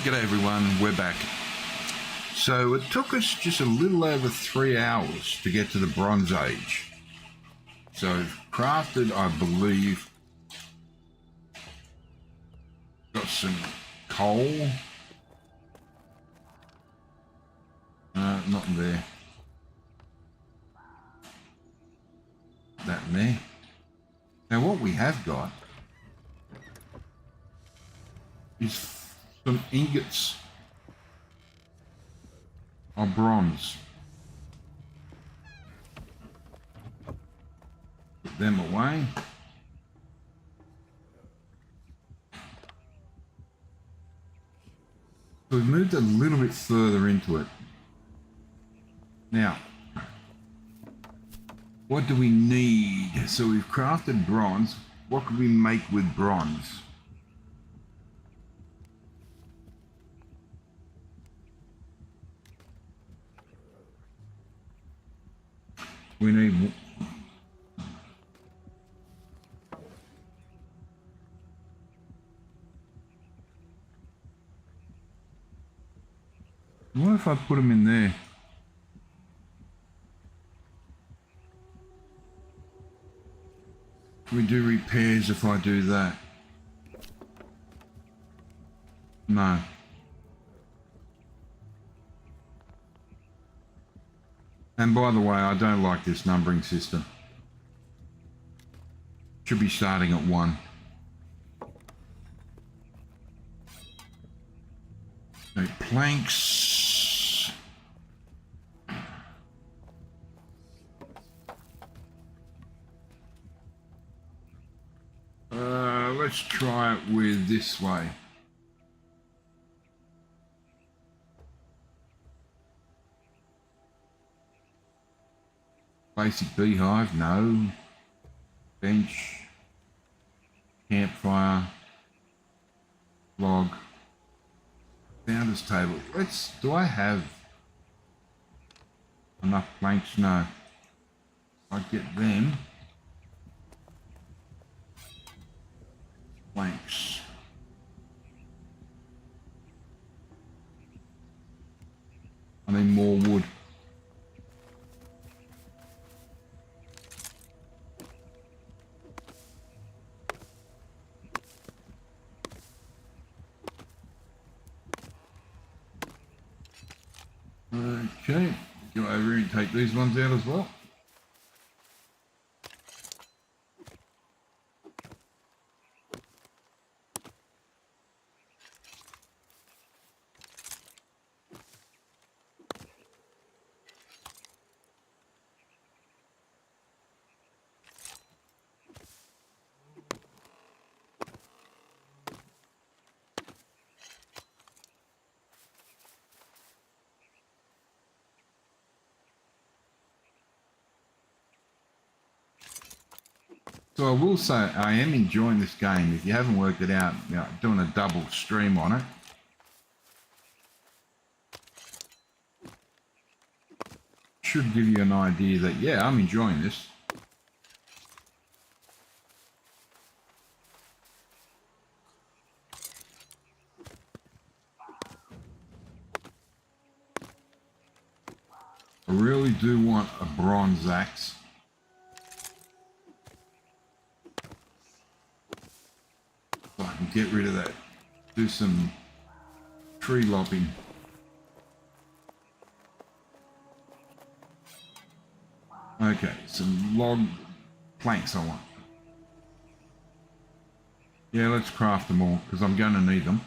G'day everyone, we're back. So it took us just a little over 3 hours to get to the Bronze Age. So I've crafted, I believe, got some coal. Not in there. That in there. Now what we have got is some ingots of bronze. Put them away. So we've moved a little bit further into it. Now, what do we need? So we've crafted bronze. What could we make with bronze? We need what if I put them in there? We do repairs if I do that. No. And by the way, I don't like this numbering system. Should be starting at 1. No planks. Let's try it with this way. Basic beehive, no. Bench, campfire, log, founder's table. Do I have enough planks? No. I'd get them. Planks. I need more wood. Okay, go over here and take these ones out as well. So I will say I am enjoying this game. If you haven't worked it out, you know, doing a double stream on it. Should give you an idea that, yeah, I'm enjoying this. I really do want a bronze axe. So I can get rid of that. Do some tree lopping. Okay, some log planks I want. Yeah, let's craft them all because I'm going to need them.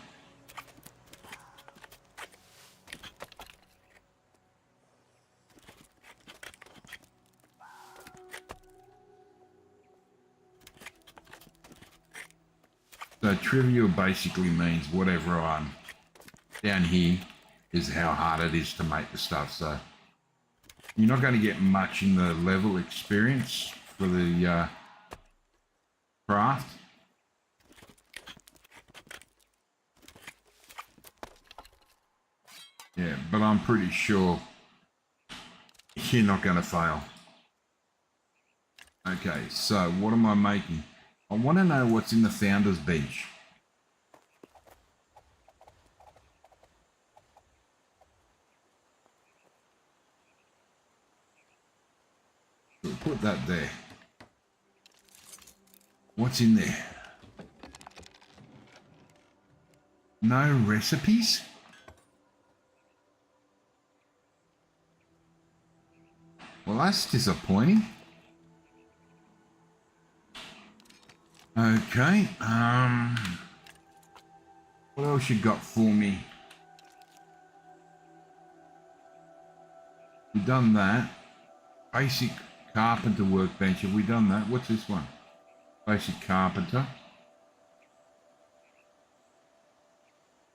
So trivial basically means whatever I'm down here is how hard it is to make the stuff. So you're not going to get much in the level experience for the craft. Yeah, but I'm pretty sure you're not going to fail. Okay, so what am I making? I want to know what's in the founder's bench. put that there. What's in there? No recipes? Well, that's disappointing. Okay, what else you got for me? We've done that. Basic carpenter workbench, have we done that? What's this one? Basic carpenter.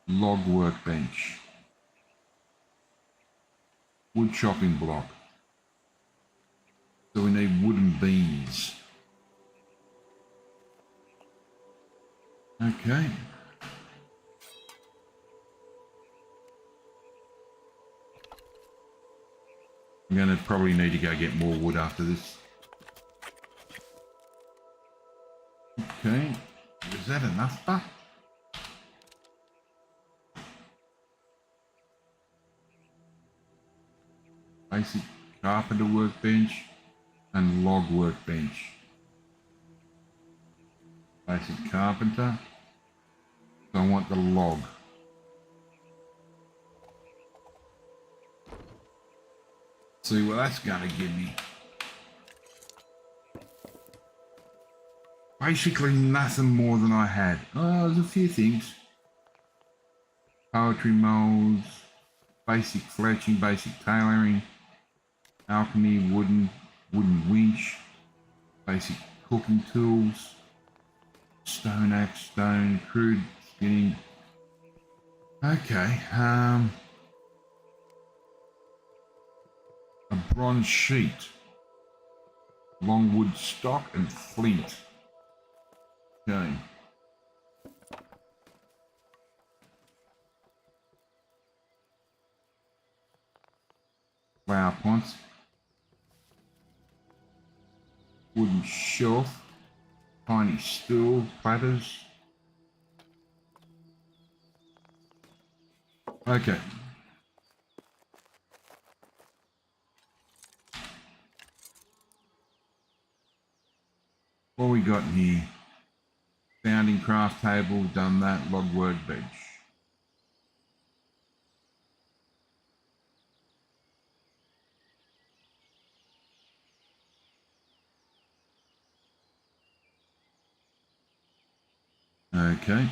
Log workbench. Wood chopping block. So we need wooden beams. Okay. I'm going to probably need to go get more wood after this. Okay. Is that enough, Buck? Basic carpenter workbench and log workbench. Basic carpenter. So I want the log. See what that's going to give me. Basically nothing more than I had. Oh, there's a few things. Poetry molds, basic fletching, basic tailoring, alchemy, wooden winch, basic cooking tools, stone axe, stone, crude skinning. Okay, a bronze sheet, long wood stock and flint. Okay. Flower pots, wooden shelf, tiny stool, platters. Okay. What we got here? Founding craft table, done that, log workbench. Okay.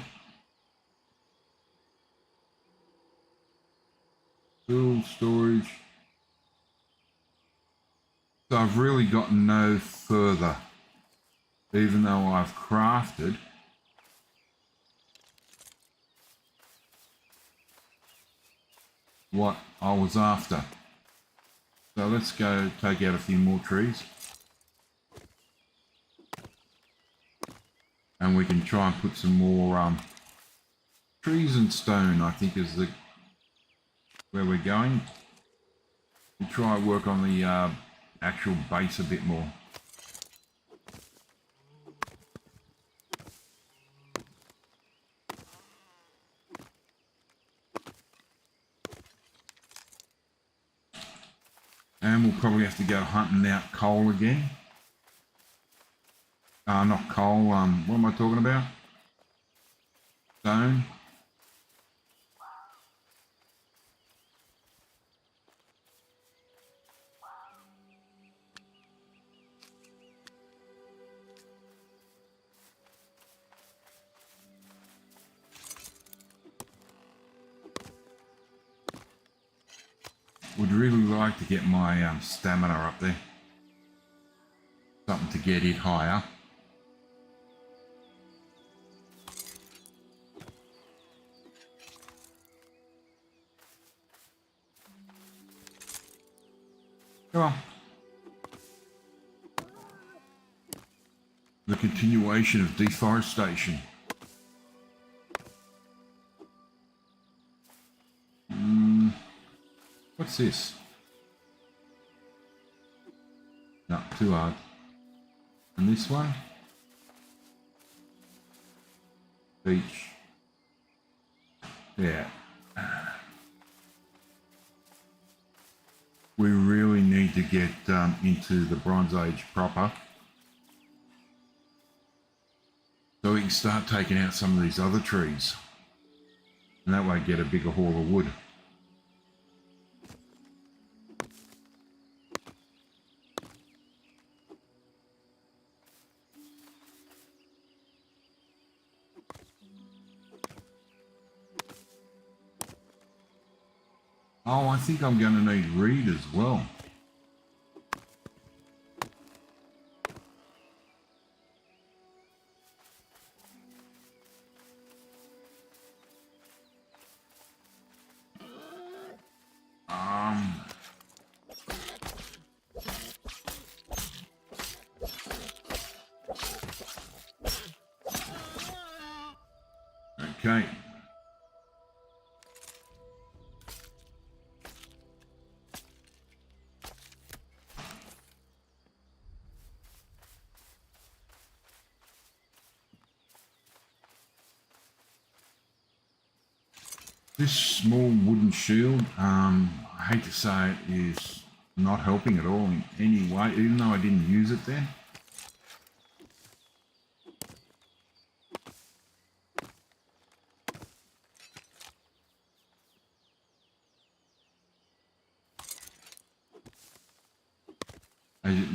Tool storage. So I've really gotten no further, even though I've crafted what I was after. So let's go take out a few more trees. And we can try and put some more trees and stone, I think, is the where we're going. We'll try and work on the actual base a bit more. And we'll probably have to go hunting out coal again. Not coal, what am I talking about? Stone. Would really like to get my stamina up there. Something to get it higher. Come on. The continuation of deforestation. What's this? No, too hard. And this one? Beach. Yeah. We really need need to get into the Bronze Age proper, so we can start taking out some of these other trees, and that way get a bigger haul of wood. Oh, I think I'm going to need reed as well. Okay. This small wooden shield, I hate to say it, is not helping at all in any way, even though I didn't use it then.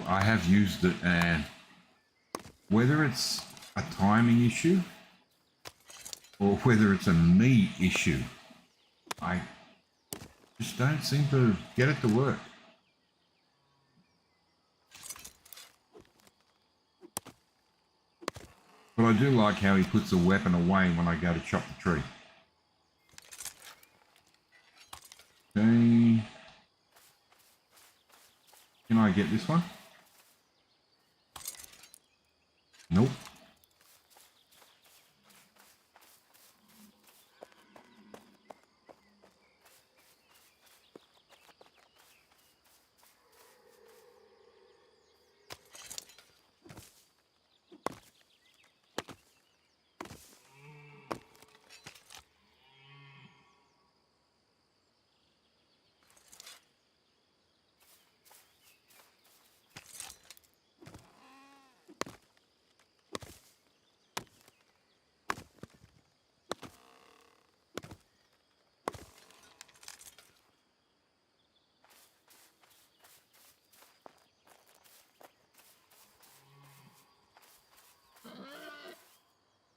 I have used it, and whether it's a timing issue or whether it's a me issue, I just don't seem to get it to work. But I do like how he puts the weapon away when I go to chop the tree. Okay. Can I get this one? Nope.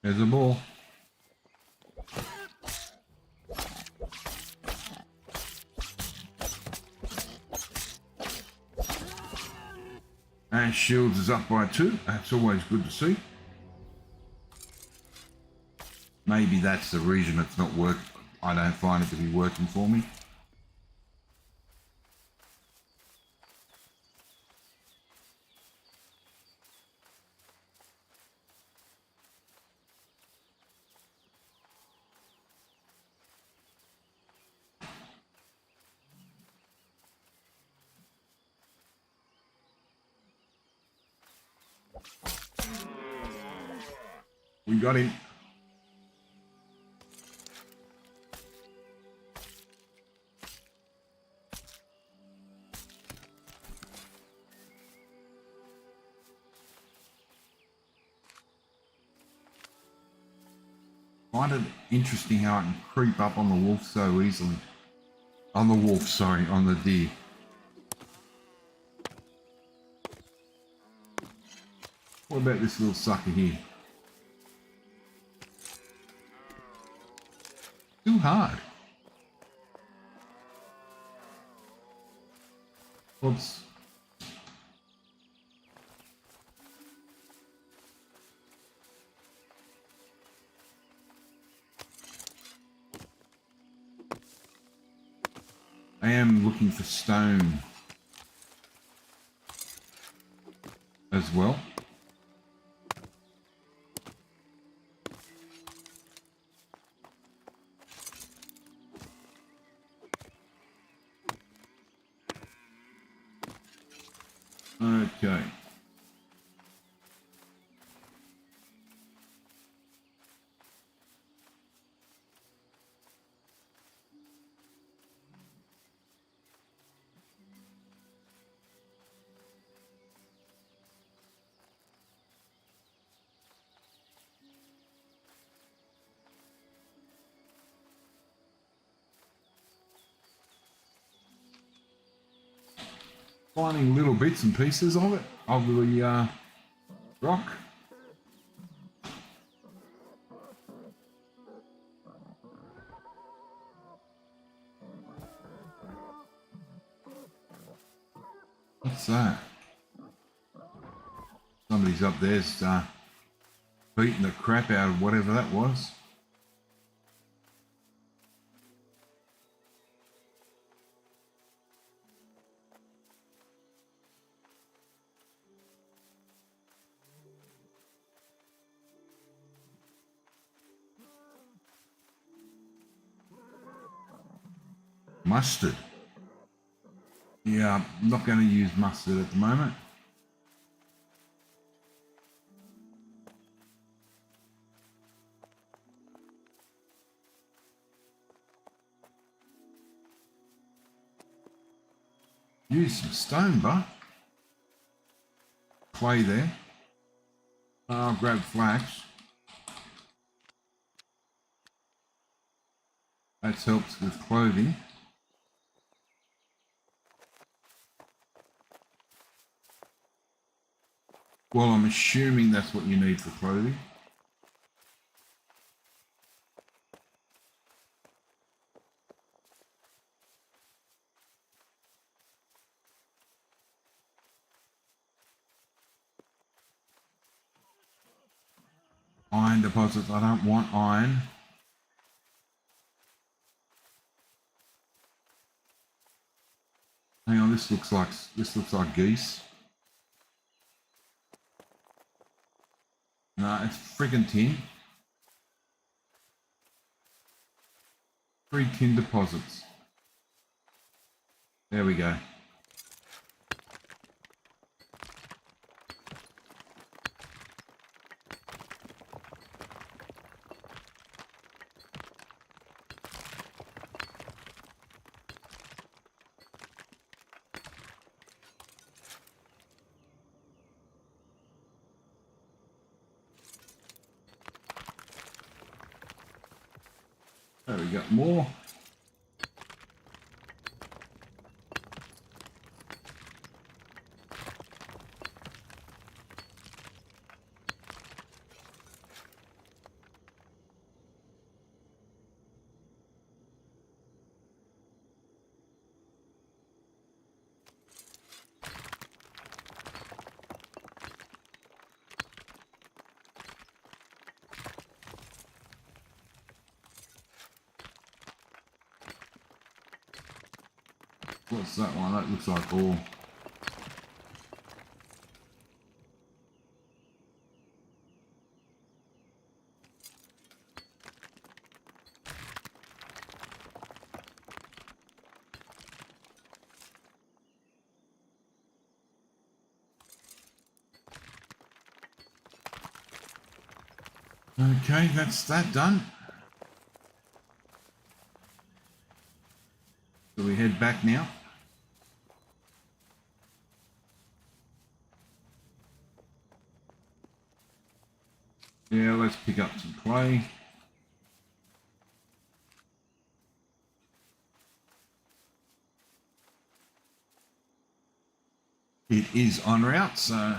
There's a ball. And shields is up by 2. That's always good to see. Maybe that's the reason it's not working. I don't find it to be working for me. We got him. Find it interesting how I can creep up on the wolf so easily. On the wolf, sorry, on the deer. What about this little sucker here? Too hard. Oops. I am looking for stone as well. Okay. Finding little bits and pieces of it, of the rock. What's that? Somebody's up there's beating the crap out of whatever that was. Mustard. Yeah, I'm not going to use mustard at the moment. Use some stone, but clay there. I'll grab flax. That helps with clothing. Well, I'm assuming that's what you need for clothing. Iron deposits. I don't want iron. Hang on, this looks like geese. No, it's friggin' tin. 3 tin deposits. There we go. There we got more. What's that one? That looks like ore. Okay, that's that done. So we head back now. Yeah, let's pick up some clay. It is en route, so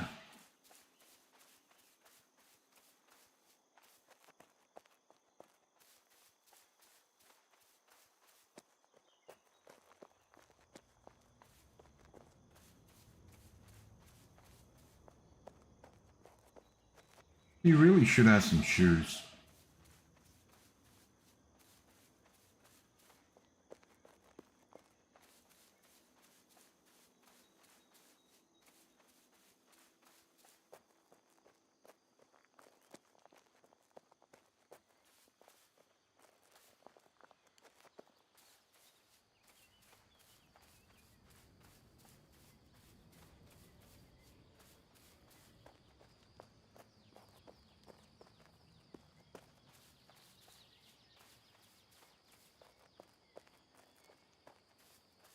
you really should have some shoes.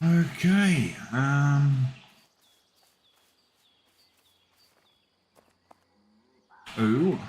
Okay, ooh.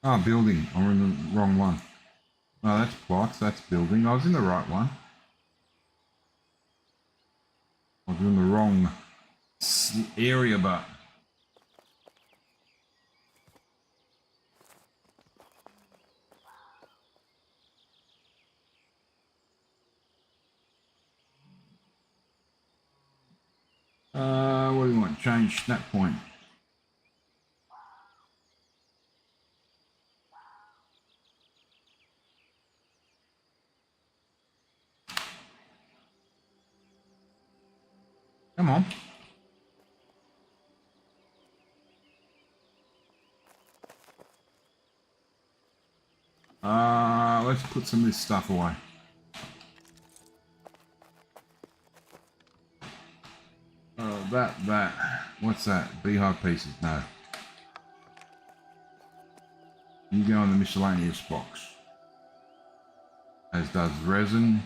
Oh, building. I'm in the wrong one. Oh, that's plots. That's building. I was in the right one. I was in the wrong area, but... what do we want? Change snap point. Come on. Let's put some of this stuff away. That. What's that? Beehive pieces? No. You go in the miscellaneous box. As does resin.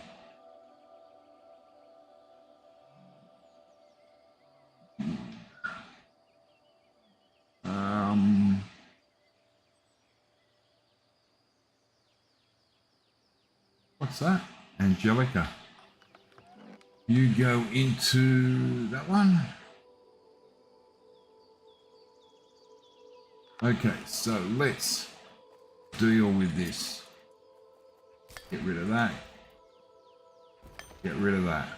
What's that? Angelica. You go into that one. Okay, so let's deal with this. Get rid of that. Get rid of that.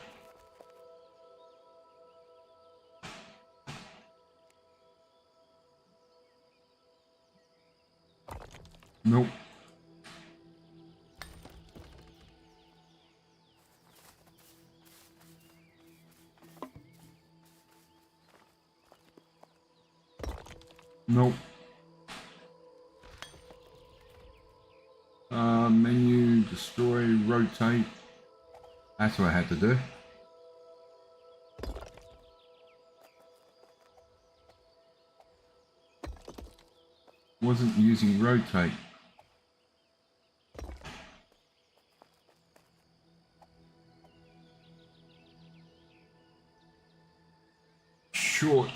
Nope. Nope. Menu, destroy, rotate. That's what I had to do. Wasn't using rotate. Short.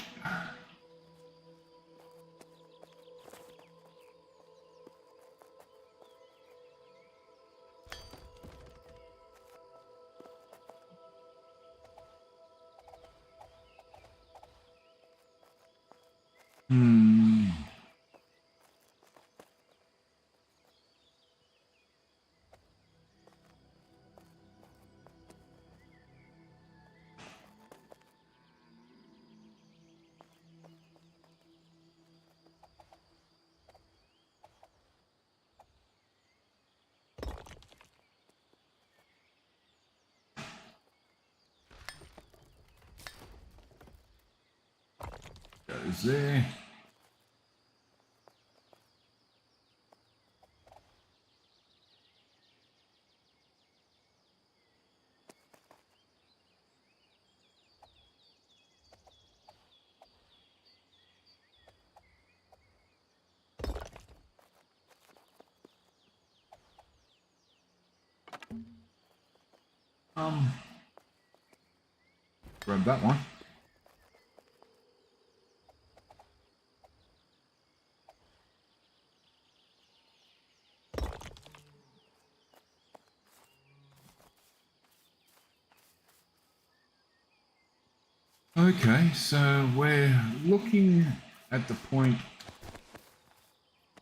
Goes there. Grab that one. Okay, so we're looking at the point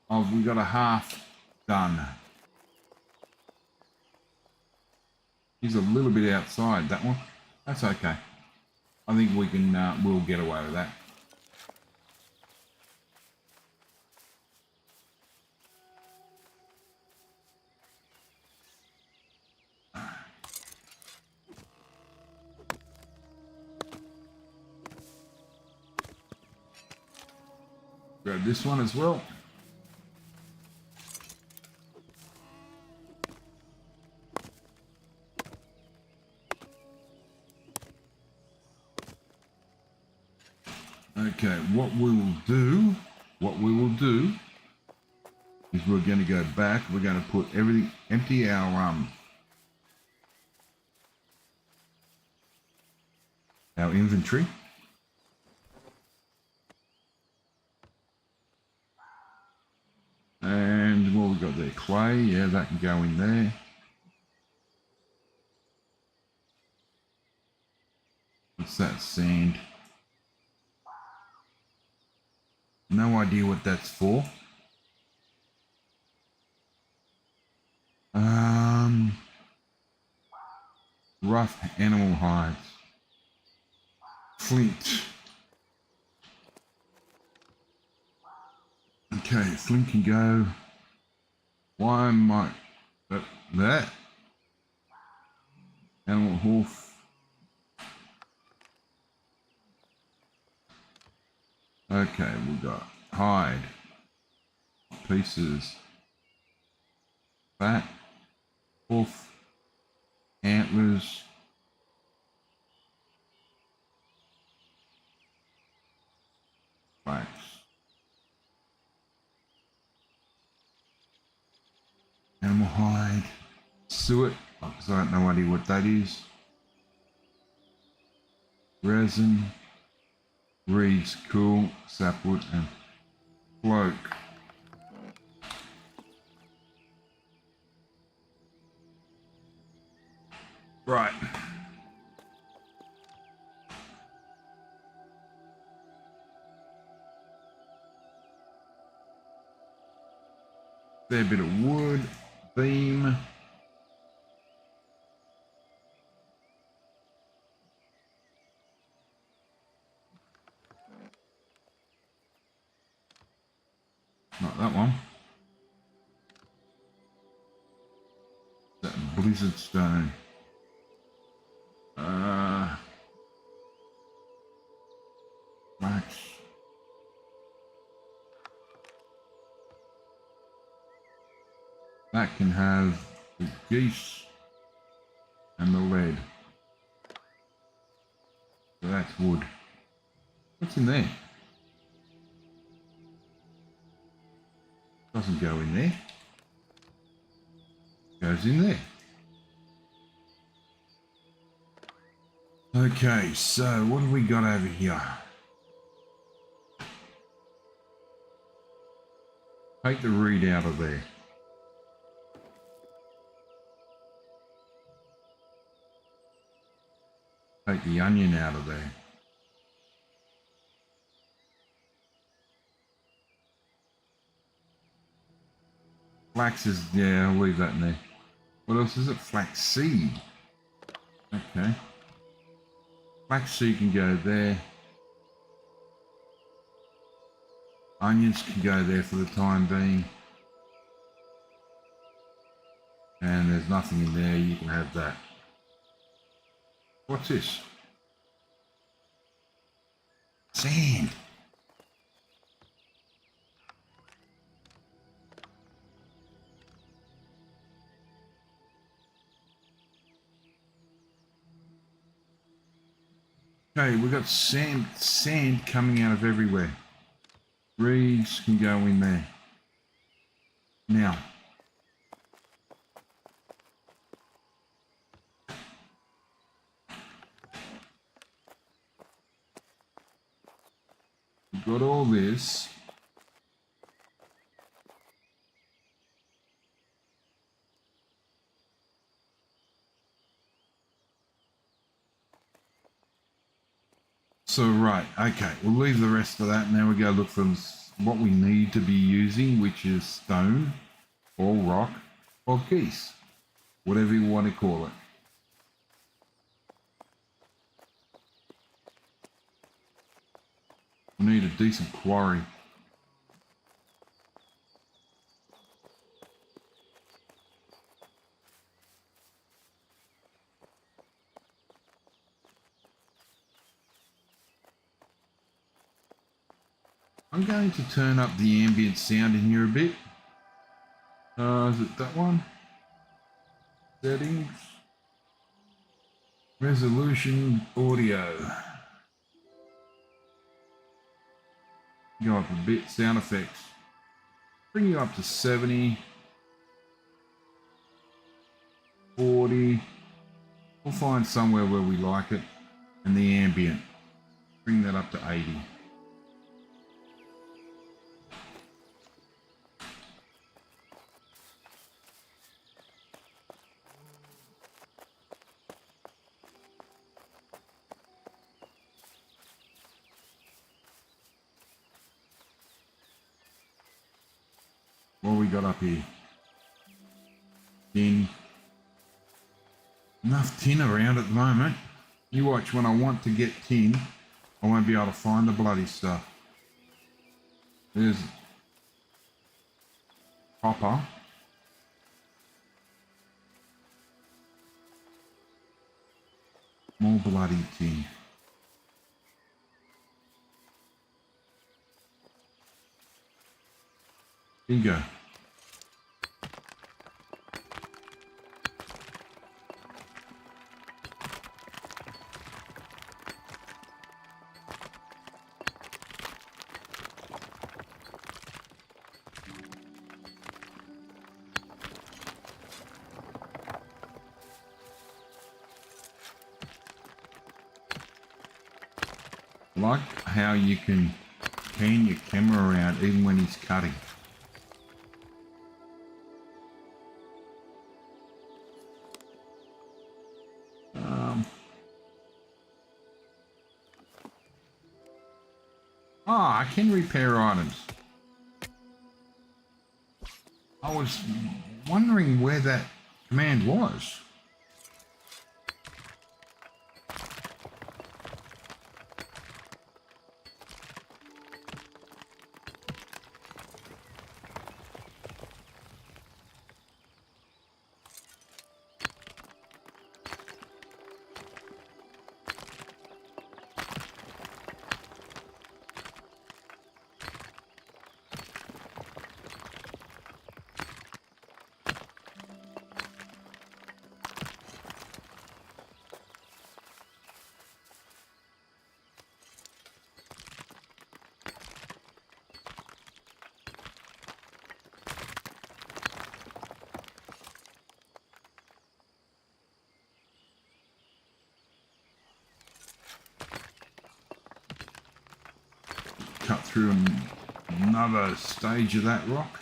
of we got a half done. He's a little bit outside that one. That's okay. I think we can, we'll get away with that. Grab this one as well. Okay, what we will do is we're going to go back. We're going to put everything, empty our inventory. And clay. Yeah, that can go in there. What's that? Sand. No idea what that's for. Rough animal hides. Flint. Okay, flint can go. Why might that? Animal hoof. Okay, we got hide. Pieces. Fat. Hoof. Antlers. Flax. Animal hide. Suet, because I have no idea what that is. Resin. Reeds, cool. Sapwood and cloak. Right. Fair bit of wood, beam. Not that one. That blizzard stone. Flax. That can have the geese and the lead. So that's wood. What's in there? Doesn't go in there. Goes in there. Okay, so what have we got over here? Take the reed out of there. Take the onion out of there. Flax is, yeah, I'll leave that in there. What else is it? Flax seed. Okay. Flax seed can go there. Onions can go there for the time being. And there's nothing in there, you can have that. What's this? Sand. Okay, we've got sand coming out of everywhere. Reeds can go in there. Now, we've got all this. So, right, okay, we'll leave the rest of that. Now we go look for what we need to be using, which is stone or rock or geese, whatever you want to call it. We need a decent quarry. I'm going to turn up the ambient sound in here a bit. Is it that one? Settings. Resolution audio. Go up a bit. Sound effects. Bring you up to 70. 40. We'll find somewhere where we like it. And the ambient. Bring that up to 80. got up here? Tin. Enough tin around at the moment. You watch, when I want to get tin, I won't be able to find the bloody stuff. There's copper. More bloody tin. Bingo. Like how you can pan your camera around even when he's cutting. I can repair items. I was wondering where that command was. Cut through another stage of that rock.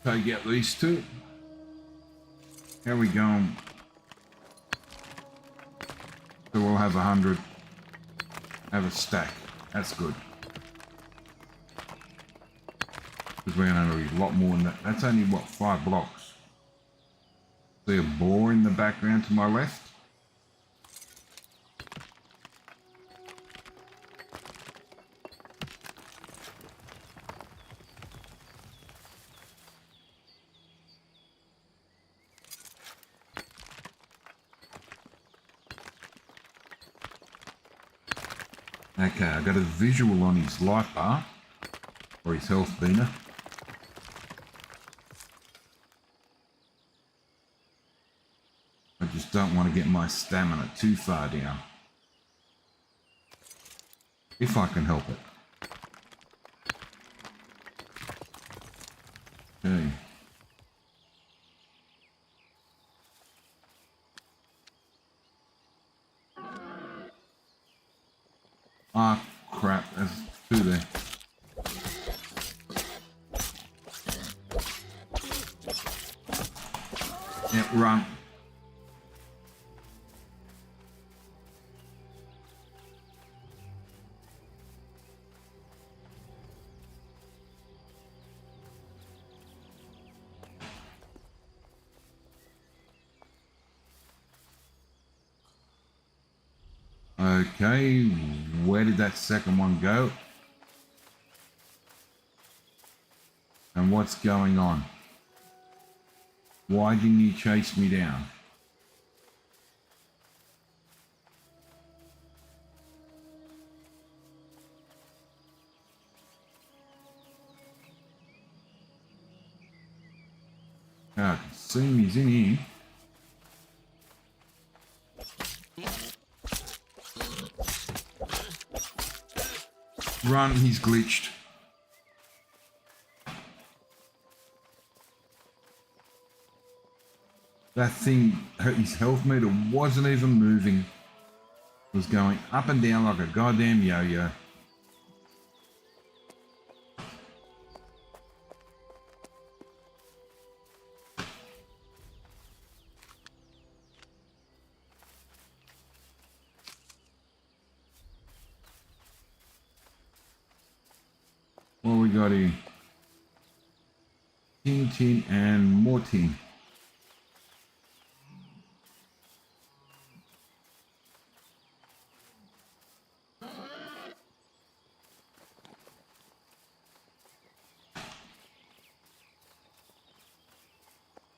Take out these two. How we going? So we'll have 100. Have a stack. That's good. Because we're going to need a lot more than that. That's only, what, 5 blocks. See a boar in the background to my left? Okay, I got a visual on his life bar, or his health beaner. I just don't want to get my stamina too far down. If I can help it. Okay. Ah, crap, there's 2 there. Yep, run. Okay, where did that second one go? And what's going on? Why didn't you chase me down? Oh, I can see him, he's in here. Run, he's glitched. That thing, his health meter wasn't even moving. It was going up and down like a goddamn yo-yo. got here? Tin and more tin.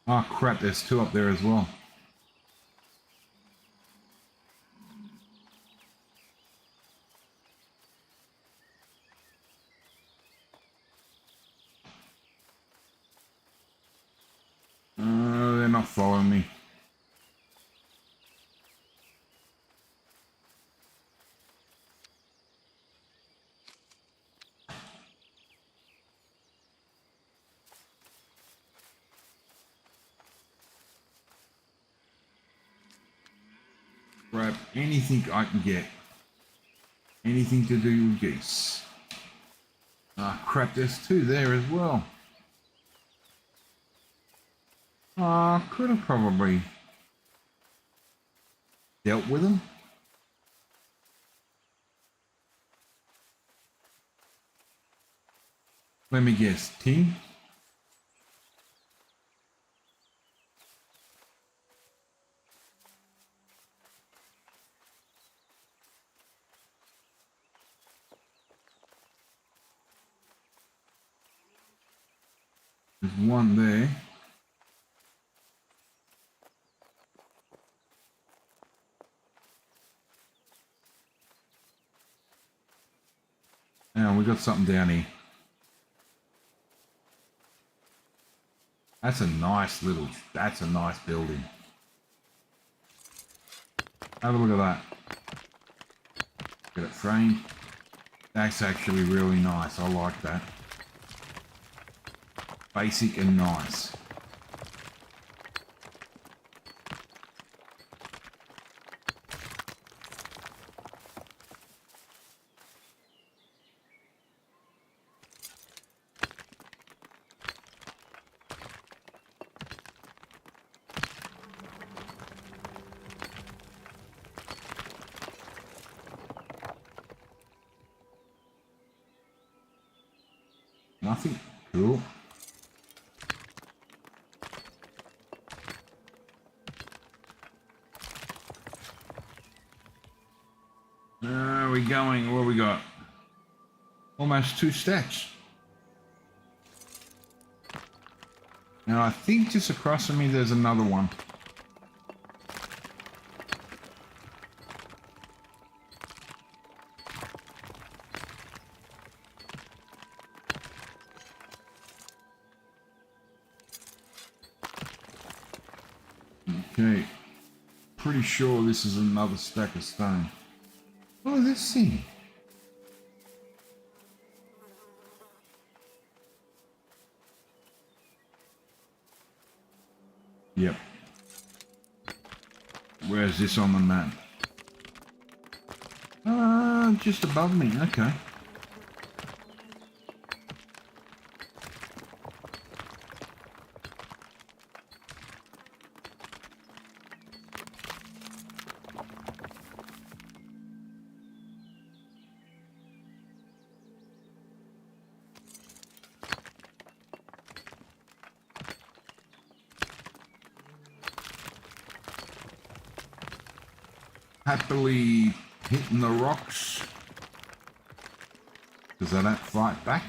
Oh crap, there's two up there as well. They're not following me. Grab anything I can get. Anything to do with geese. Ah, crap, there's two there as well. Could have probably dealt with them. Let me guess, tin? There's one there. Now we got something down here. That's a nice building. Have a look at that. Get it framed. That's actually really nice. I like that. Basic and nice. Nothing. Cool. Where are we going? What have we got? Almost 2 stacks. Now I think just across from me there's another one. Okay. Pretty sure this is another stack of stone. Oh, let's see. Yep. Where's this on the map? Just above me. Okay. Happily hitting the rocks because I don't fight back.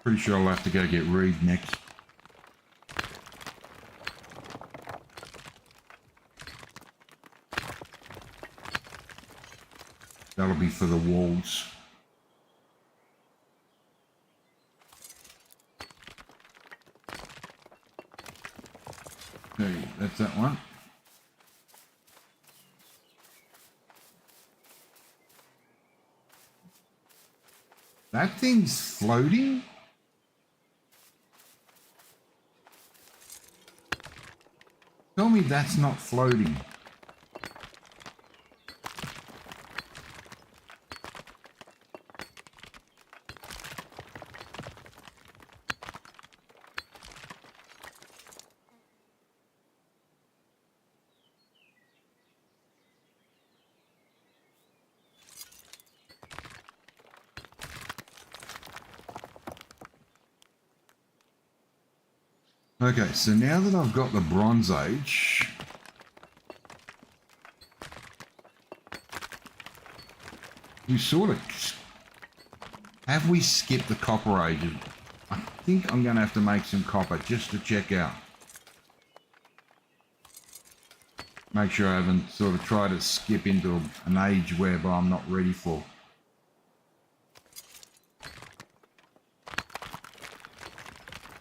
Pretty sure I'll have to go get Reed next. That'll be for the walls. Okay, that's that one. That thing's floating? Tell me that's not floating. Okay, so now that I've got the Bronze Age, we sort of... Have we skipped the Copper Age? I think I'm going to have to make some copper just to check out. Make sure I haven't sort of tried to skip into an age whereby I'm not ready for.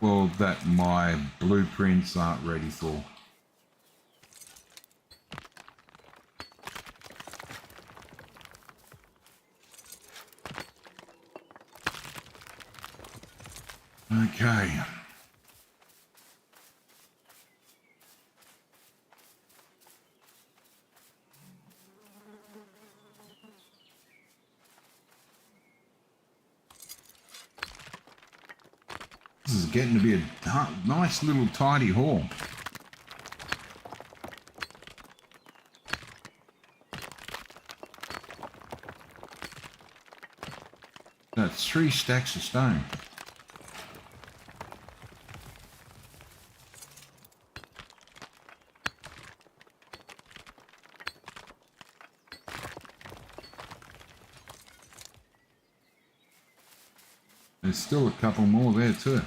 Well, that my blueprints aren't ready for. Okay. This is getting to be a nice little tidy haul. That's 3 stacks of stone. There's still a couple more there too.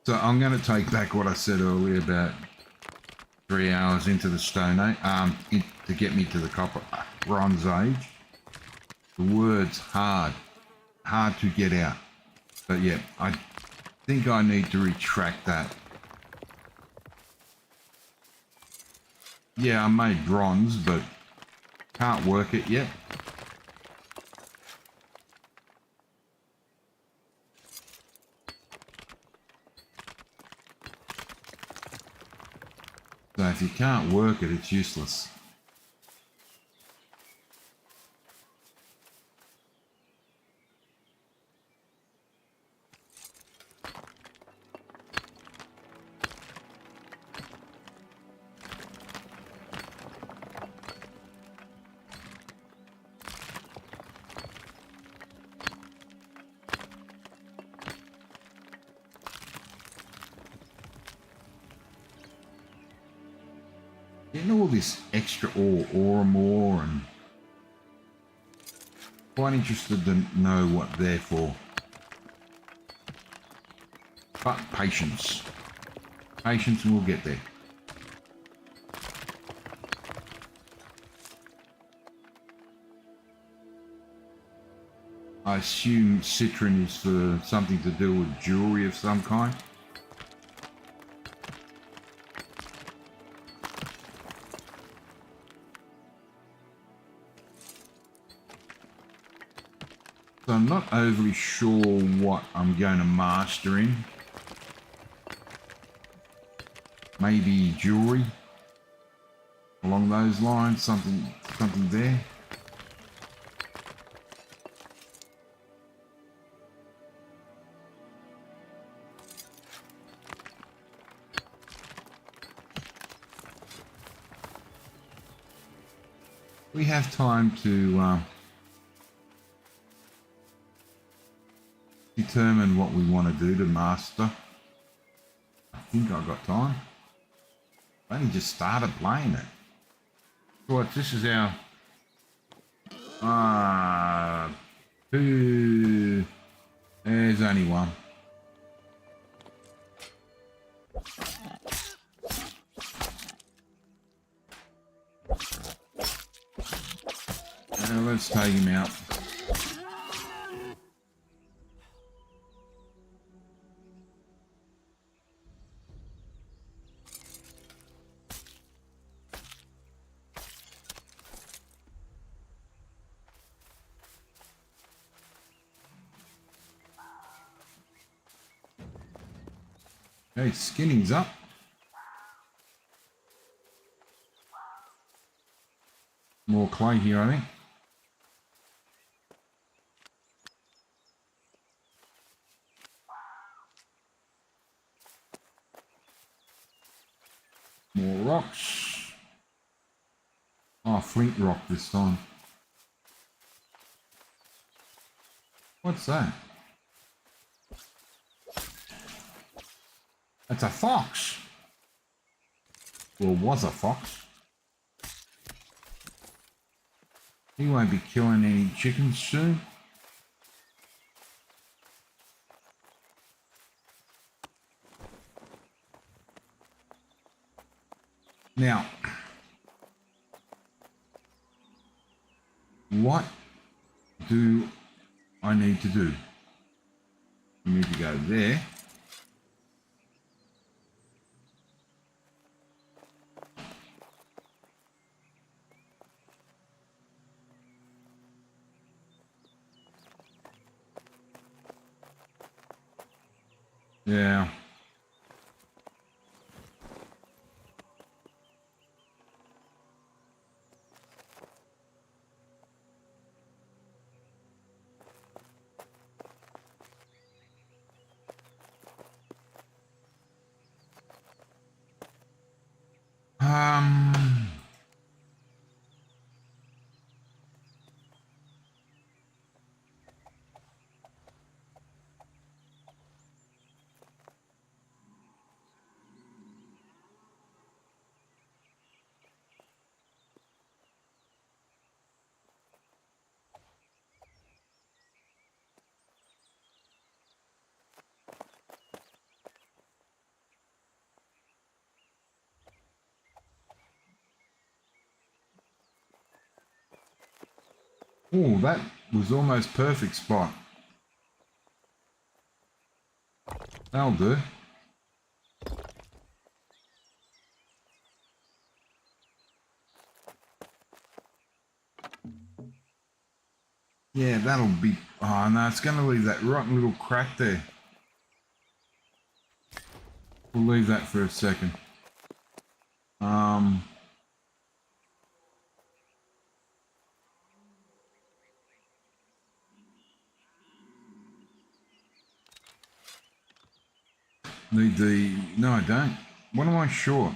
So I'm going to take back what I said earlier about 3 hours into the Stone Age, to get me to the Bronze Age. The word's hard to get out. But yeah, I think I need to retract that. Yeah, I made bronze, but can't work it yet. So if you can't work it, it's useless. Getting all this extra ore more, and quite interested to know what they're for. But patience. Patience and we'll get there. I assume citron is for something to do with jewelry of some kind. So I'm not overly sure what I'm going to master in. Maybe jewelry along those lines, something there. We have time to determine what we want to do to master. I think I've got time. I only just started playing it. So this is our two. There's only one. Let's take him out. Okay, skinning's up. More clay here, I think. More rocks. Oh, flint rock this time. What's that? That's a fox. Well, was a fox. He won't be killing any chickens soon. Now, what do I need to do? I need to go there. Yeah. Um, oh, that was almost perfect spot. That'll do. Yeah, that'll be... Oh, no, it's going to leave that rotten little crack there. We'll leave that for a second. Need the... No, I don't. What am I short?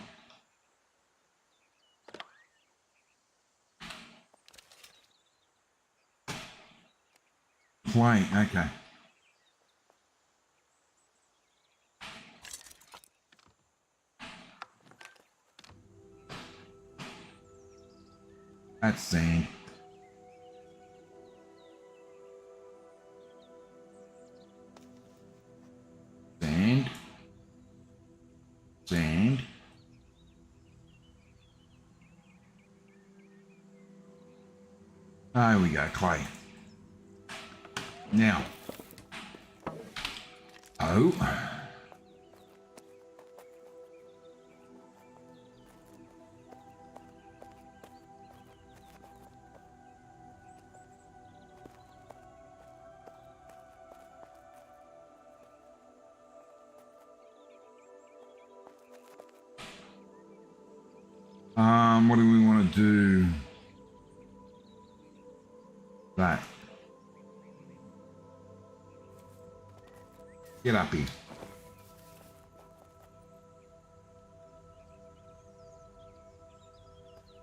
Plate, okay. That's sand. Sand. Sand. There we go, clay. Now. Oh. What do we want to do? That. Get up here.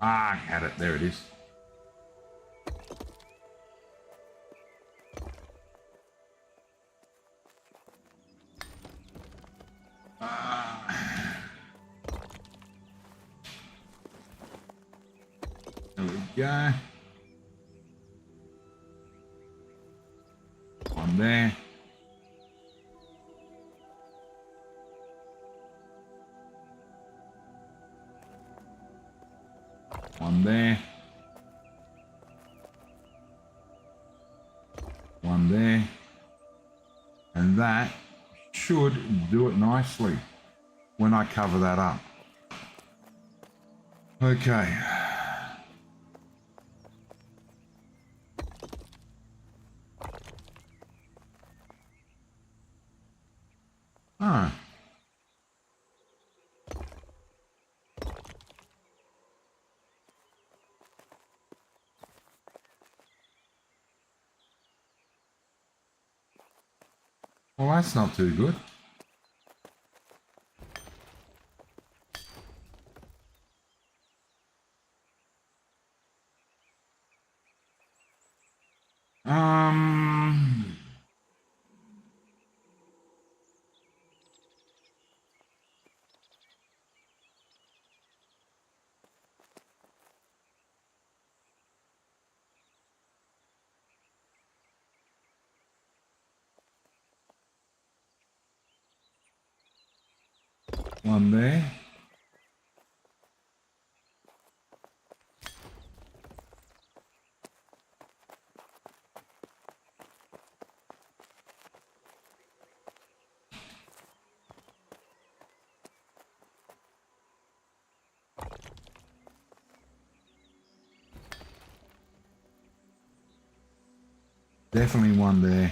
Ah, I had it. There it is. There we go. One there. One there. One there. And that should do it nicely when I cover that up. Okay. Ah. Well, that's not too good. Um, one there. Definitely one there.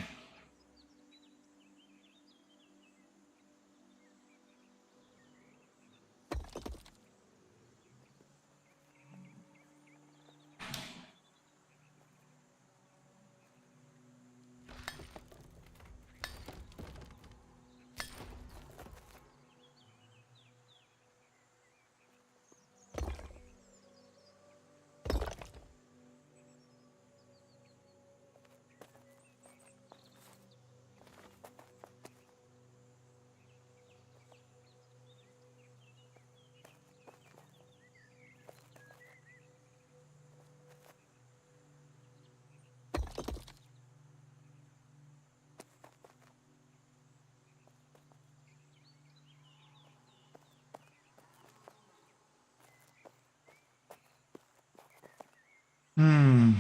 Hmm.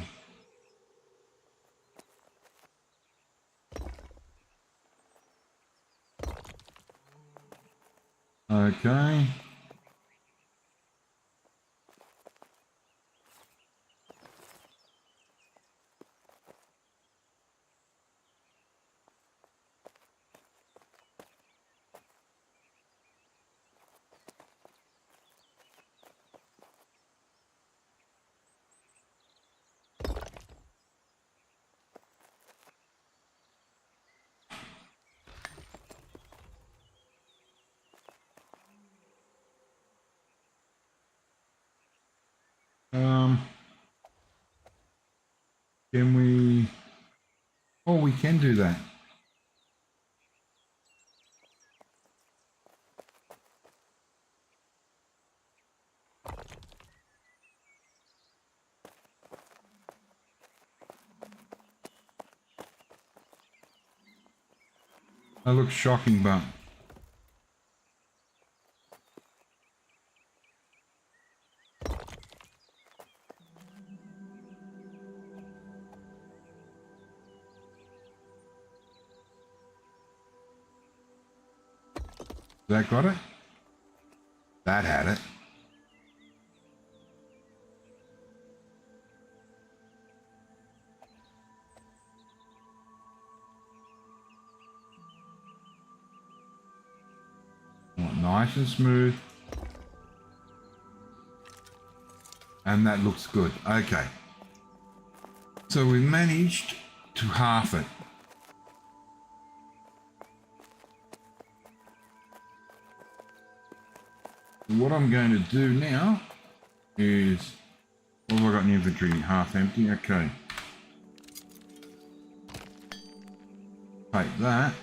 Okay. Um, can we? Oh, we can do that. That looks shocking, but that got it? That had it. Oh, nice and smooth. And that looks good. Okay. So we managed to half it. What I'm going to do now is, what have I got in inventory? Half empty. Okay. Take that.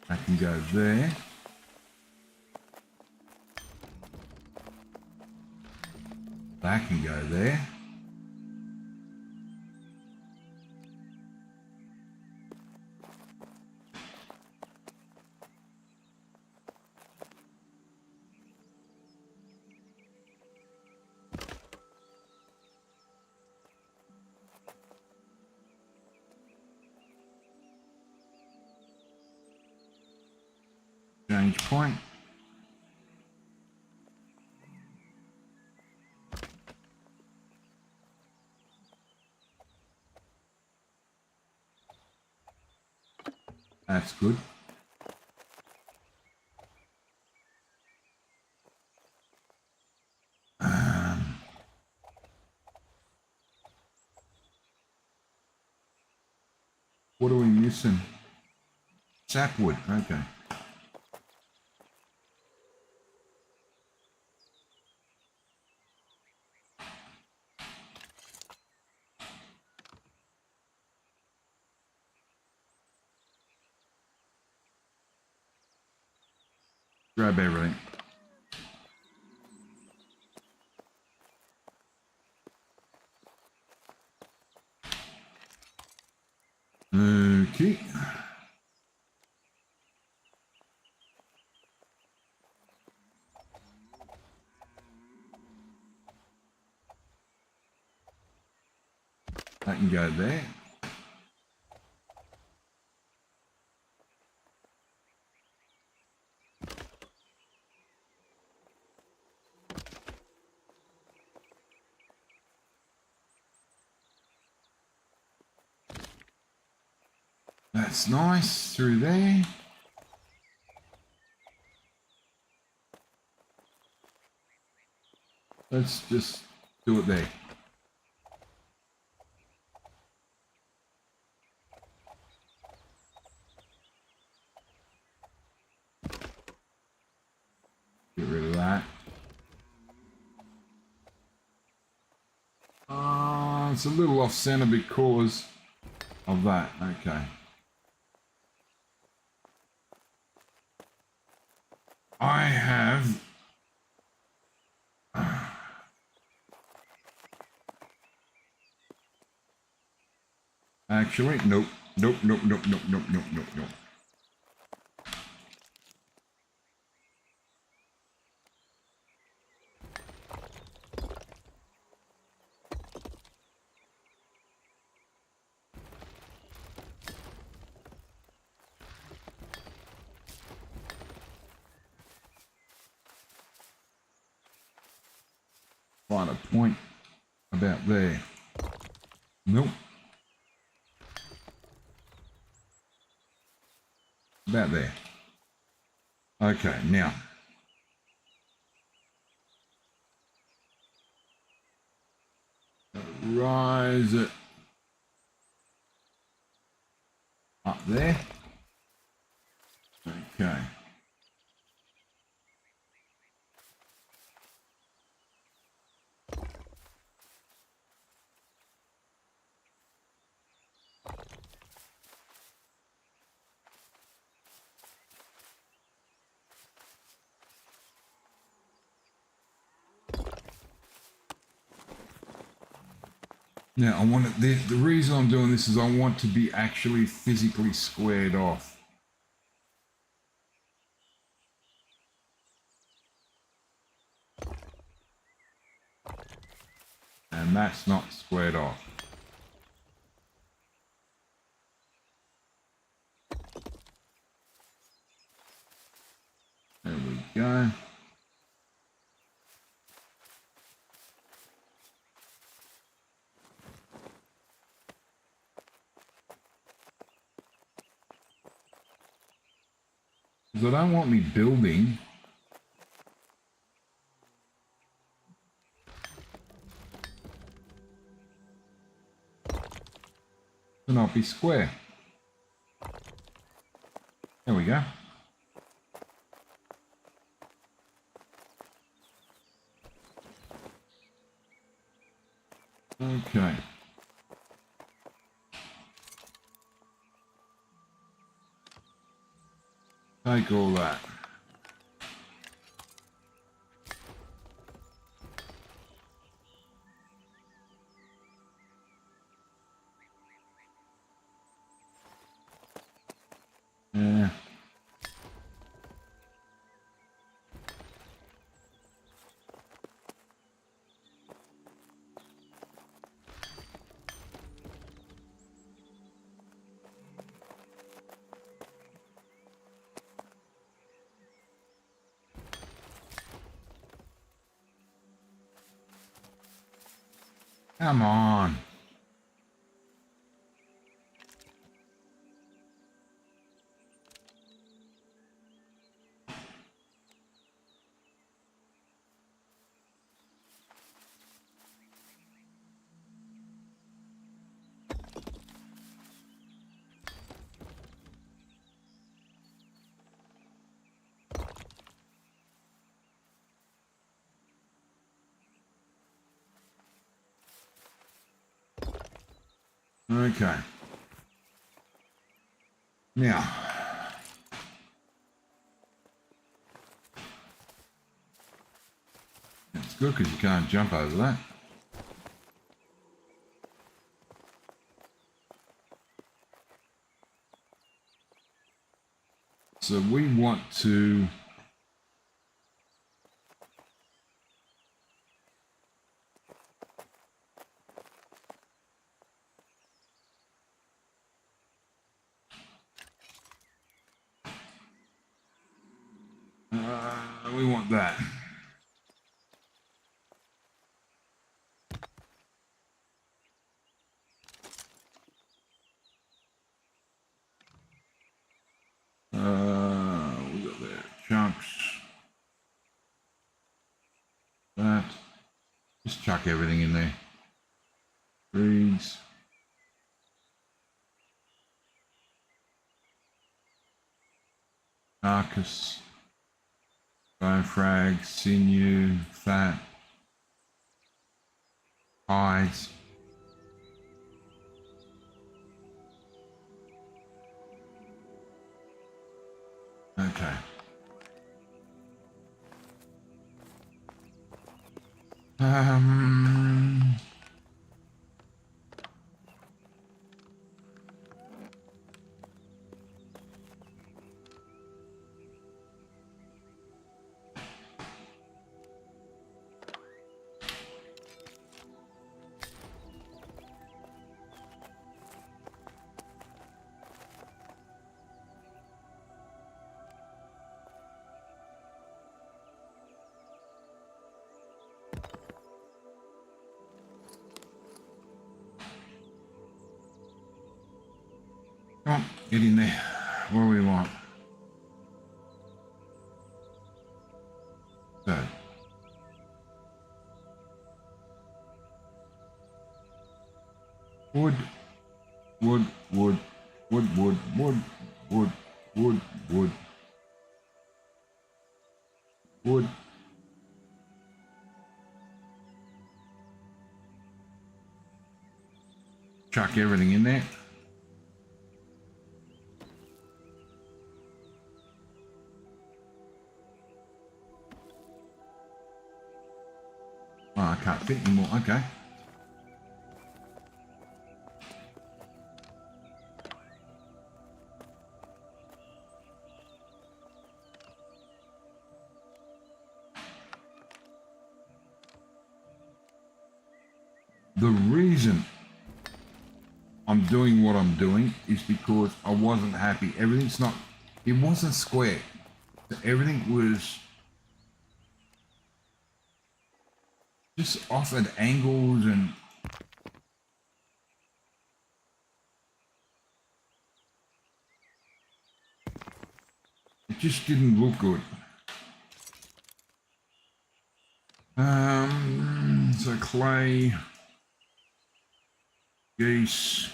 I can go there. That can go there. Change point. That's good. missing? Sapwood, okay. Grab everything. Okay. That can go there. That's nice through there. Let's just do it there. Get rid of that. It's a little off center because of that. Okay. I have actually nope. Find a point about there. Nope. About there. Okay, now. Rise it up there. Okay. Now I want it, the reason I'm doing this is I want to be actually physically squared off. And that's not squared off. There we go. Because I don't want me building to not be square. There we go. Okay. Take all that. Yeah. Come on. Okay. Now, it's good because you can't jump over that. So we want to we want that. We got there chunks. That. Just chuck everything in there. Breeds. Carcass. Bone frag. Sinew. Fat. Hides. Okay. Come on, get in there. What do we want? So. Wood, wood, wood, wood, wood, wood, wood, wood, wood, wood. Chuck everything in there. Oh, I can't fit anymore. Okay. The reason I'm doing what I'm doing is because I wasn't happy. Everything's not, it wasn't square. Everything was just off at angles and it just didn't look good. So clay, geese,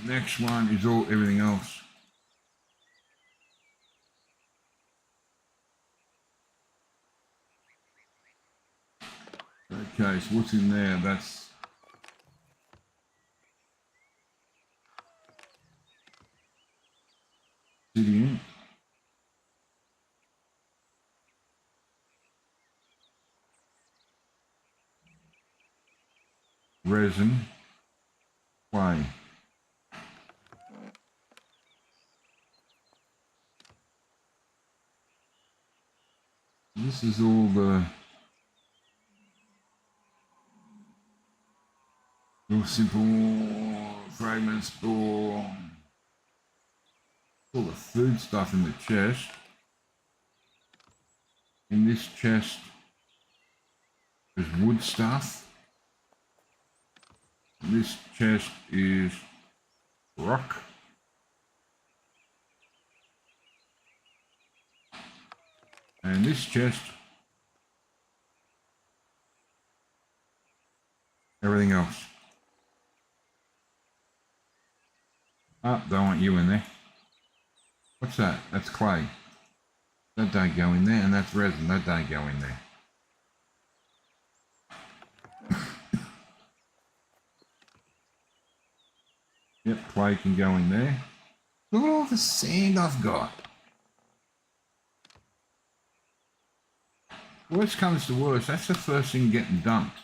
next one is all everything else. Okay, so what's in there? That's obsidian. Resin, clay. This is all the real simple fragments for all the food stuff in the chest. In this chest, there's wood stuff. This chest is rock. And this chest, everything else. Oh, don't want you in there. What's that? That's clay. That don't go in there, and that's resin. That don't go in there. Yep, clay can go in there. Look at all the sand I've got. Worst comes to worst, that's the first thing getting dumped.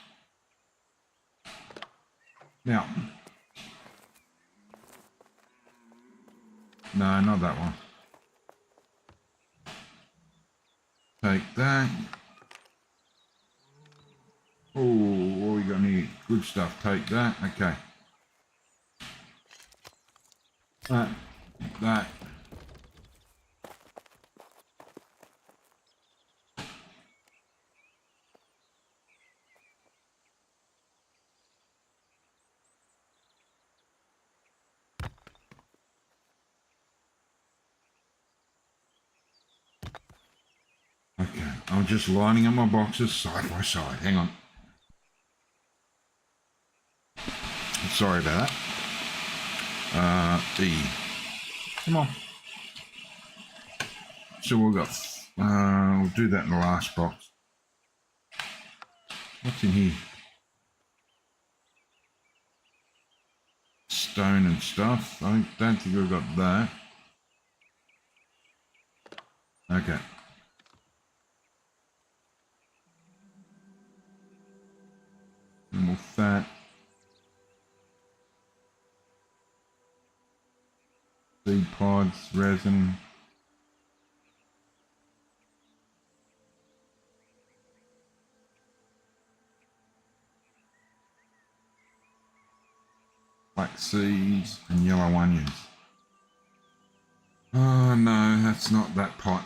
Now, no, not that one. Take that. Oh, what we got here? Good stuff. Take that. Okay. That. Okay, I'm just lining up my boxes side by side. Hang on. Sorry about that. E. Come on. So we'll got, we'll do that in the last box. What's in here? Stone and stuff. I don't think we've got that. Okay. And more fat. Seed pods, resin. Black seeds and yellow onions. Oh no, that's not that pot.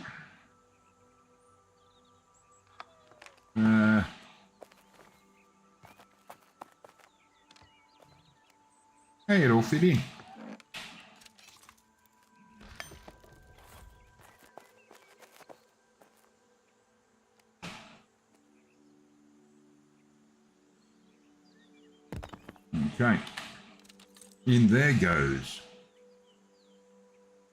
Hey, it all fit in. Okay. In there goes.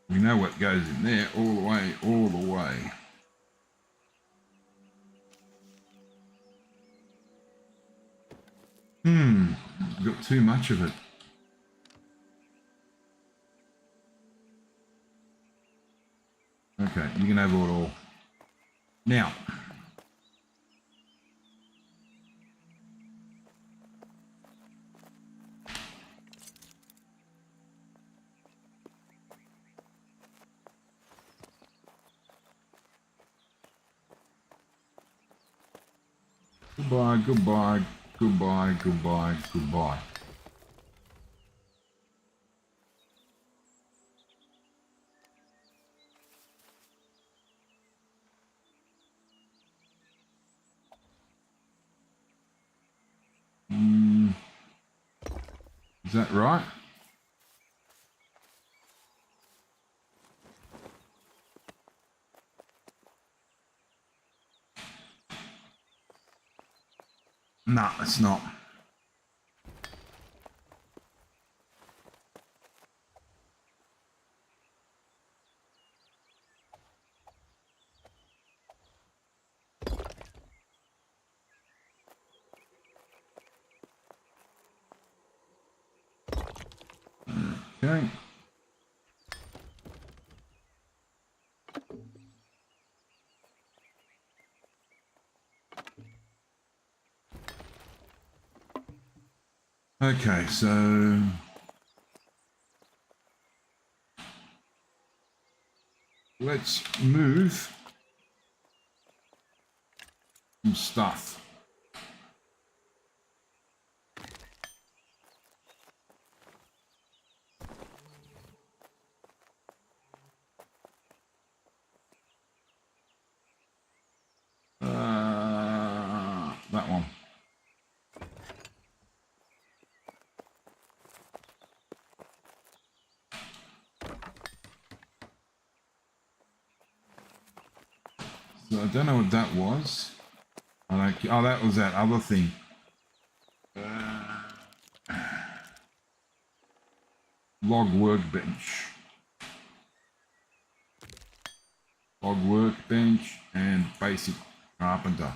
We know what goes in there all the way, all the way. Got too much of it. Okay, you can have it all. Now, goodbye, goodbye, goodbye, goodbye, goodbye. Is that right? No, it's not. Okay. Okay, so let's move some stuff. That one. So I don't know what that was. Oh, that was that other thing. Log workbench. Log workbench and basic carpenter.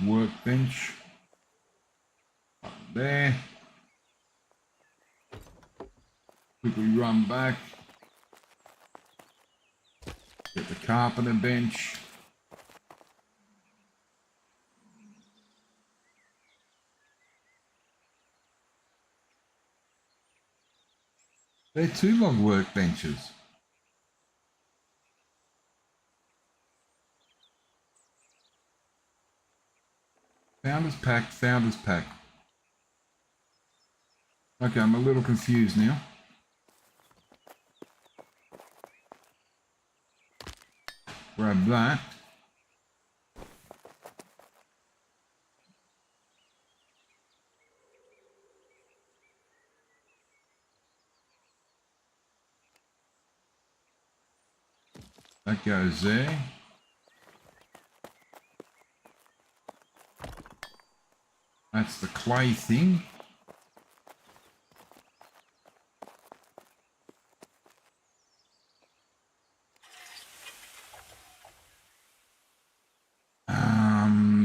workbench. Up there. Quickly run back. Get the carpenter bench. They're 2 log workbenches. Founders pack, founders pack. Okay, I'm a little confused now. Grab that. That goes there. That's the clay thing.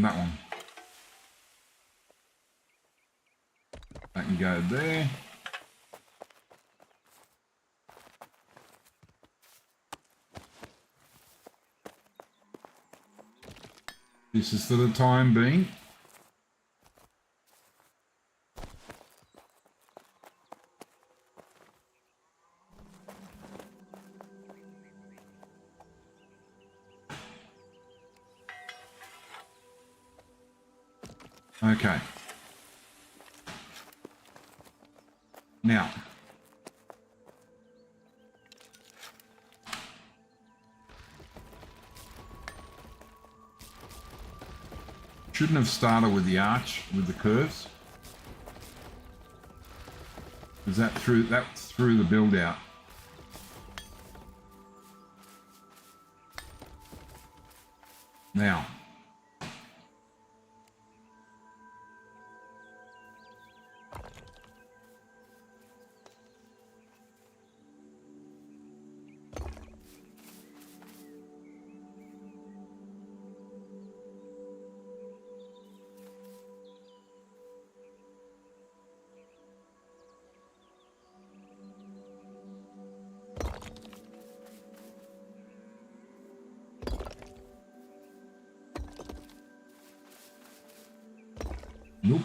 That one. That can go there. This is for the time being. Okay. Now, shouldn't have started with the arch, with the curves. Because that's through the build out. Now, nope.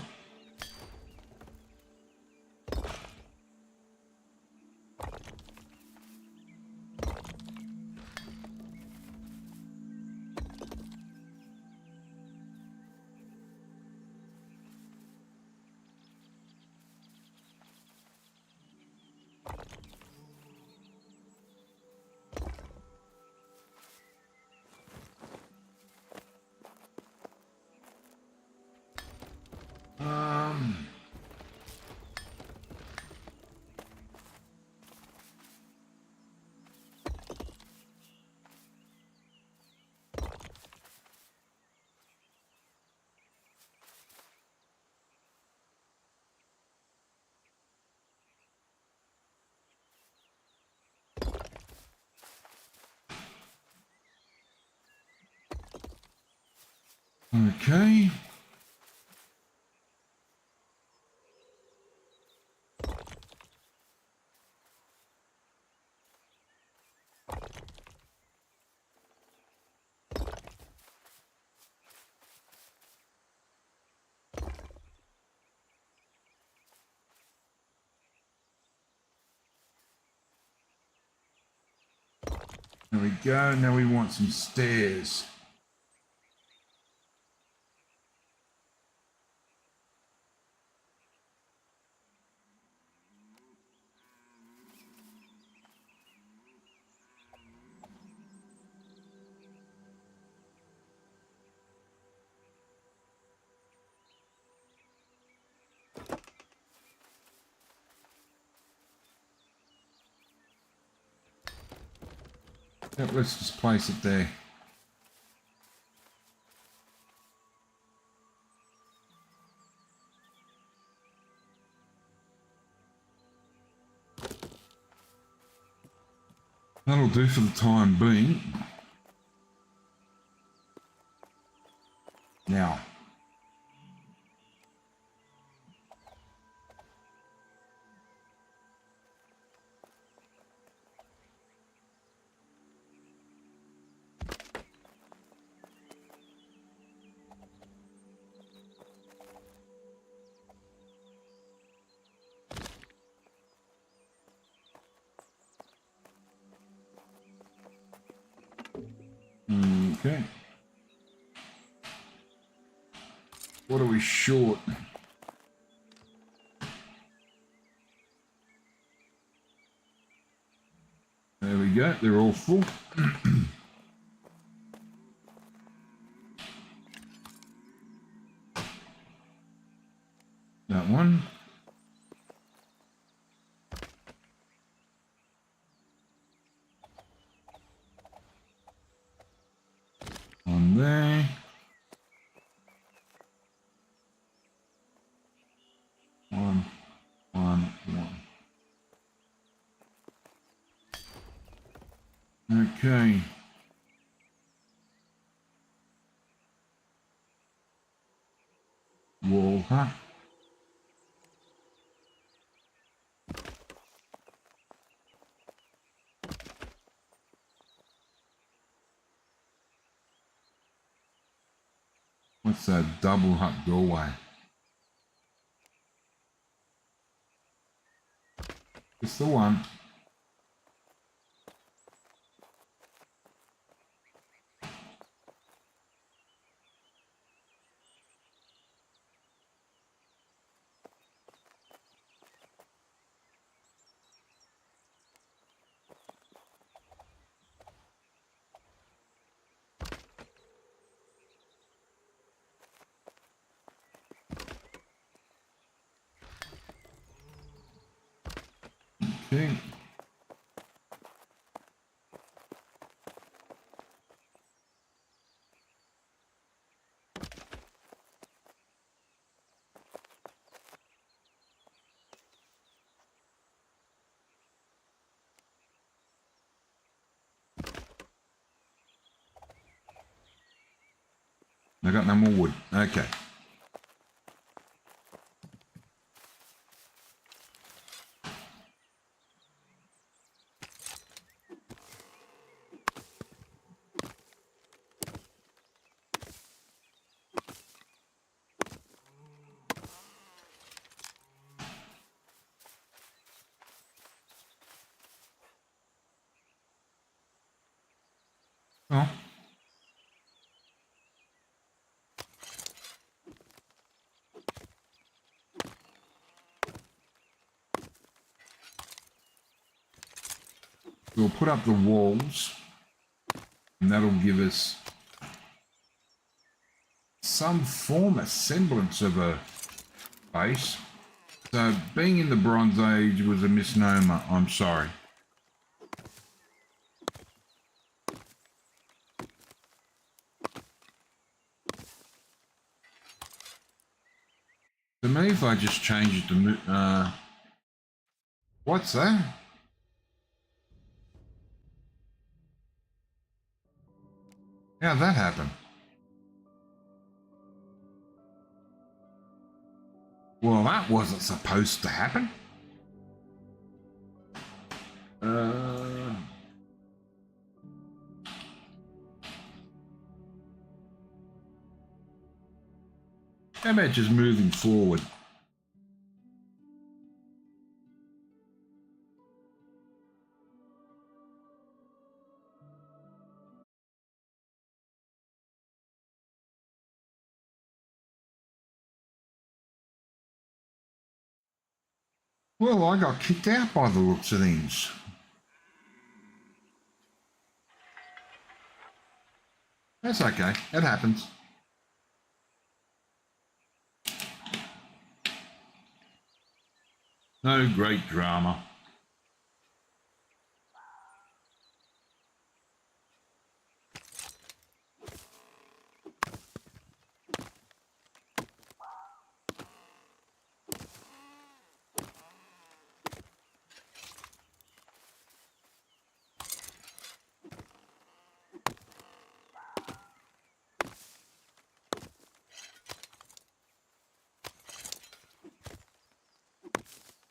Okay. There we go. Now we want some stairs. Yep, let's just place it there. That'll do for the time being. Now, Okay. What are we short? There we go. They're all full. That one. On there. One. Okay. Wall, huh? What's that double hut doorway? It's the one. Okay. I got no more wood. Okay. Oh. We'll put up the walls, and that'll give us some form, a semblance of a base. So being in the Bronze Age was a misnomer. I'm sorry. To me, if I just change it to what's that? How'd that happen? Well, that wasn't supposed to happen. How about just moving forward? Well, I got kicked out by the looks of things. That's okay. It happens. No great drama.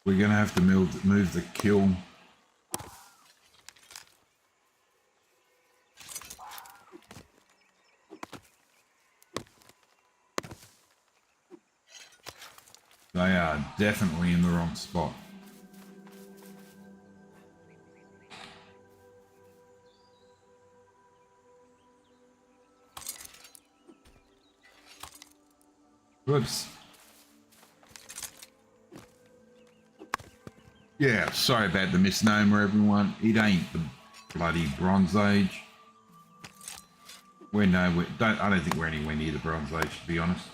We're going to have to move the kiln. They are definitely in the wrong spot. Whoops. Yeah, sorry about the misnomer, everyone. It ain't the bloody Bronze Age. I don't think we're anywhere near the Bronze Age, to be honest.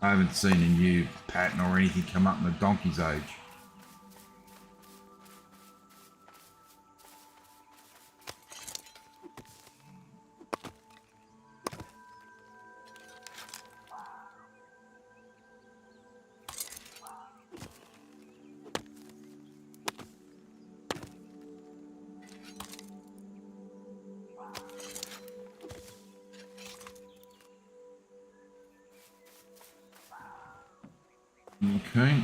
I haven't seen a new pattern or anything come up in the Donkey's Age. Okay.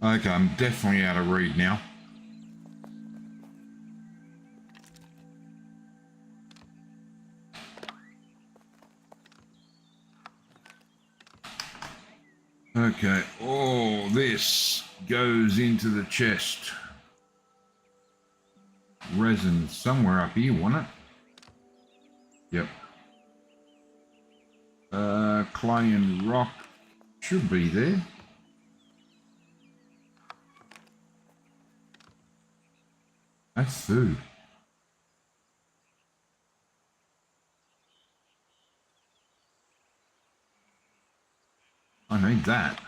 Okay, I'm definitely out of read now. Okay, all this goes into the chest. Resin somewhere up here, wasn't it? Yep. Clay and rock should be there. That's food. I need that.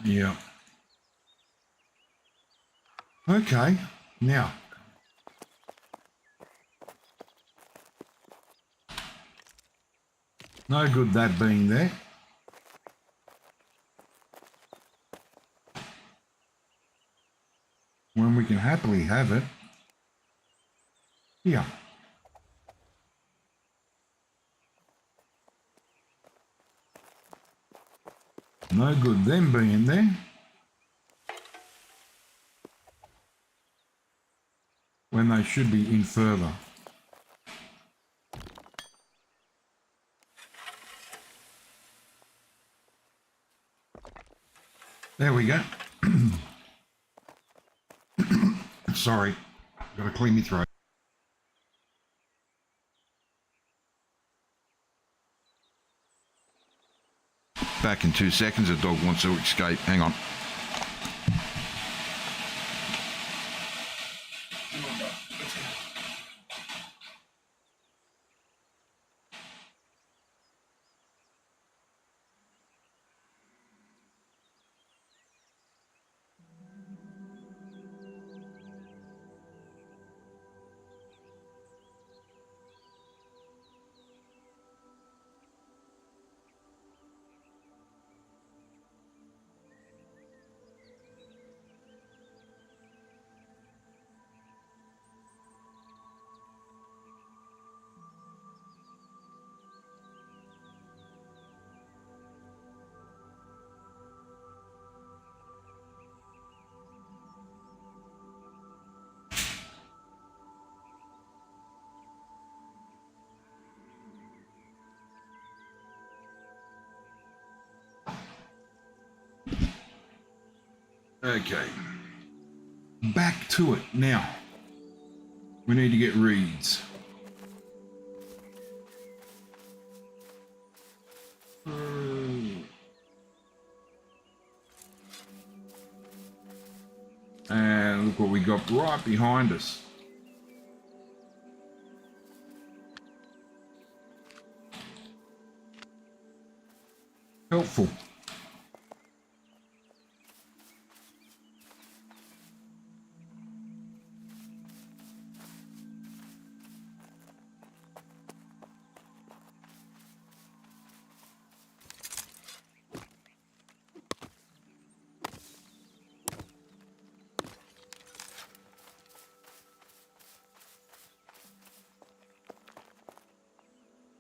Yeah. Okay, now. No good that being there. When we can happily have it. Yeah. No good them being there. When they should be in further. There we go. Sorry, got to clear my throat. Back in 2 seconds, the dog wants to escape. Hang on. Okay. Back to it. Now, we need to get reeds. And look what we got right behind us. Helpful.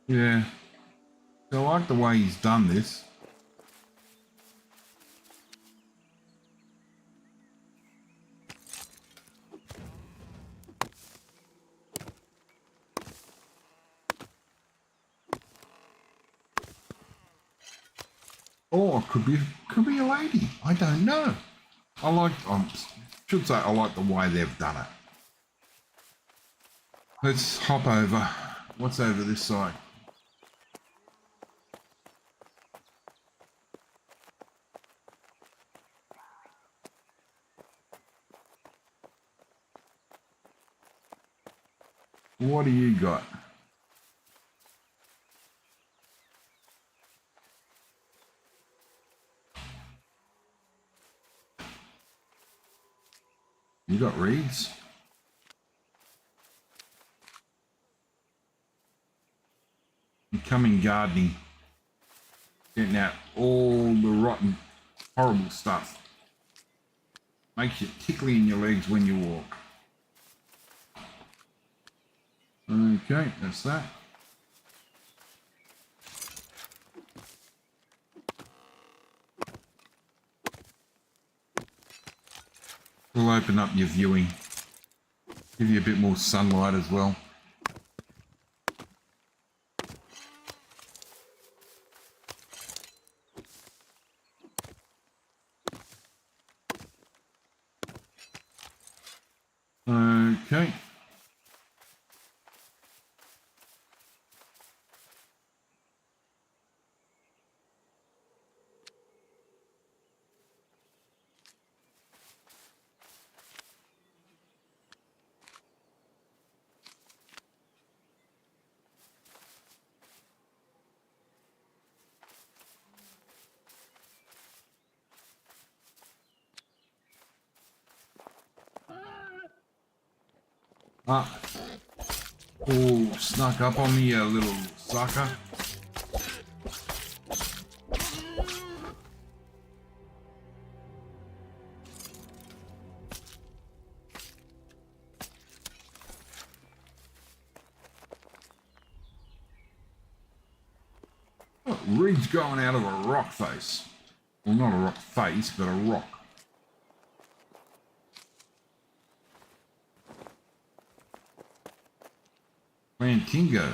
Yeah. So I like the way he's done this. Or it could be a lady. I don't know. Should say I like the way they've done it. Let's hop over. What's over this side? What do you got? You got reeds? You come in gardening, getting out all the rotten, horrible stuff. Makes you tickly in your legs when you walk. Okay, that's that. We'll open up your viewing. Give you a bit more sunlight as well. Okay. Ah. Oh, snuck up on me, you little sucker. Oh, reed's growing out of a rock face. Well, not a rock face, but a rock. Plantingo.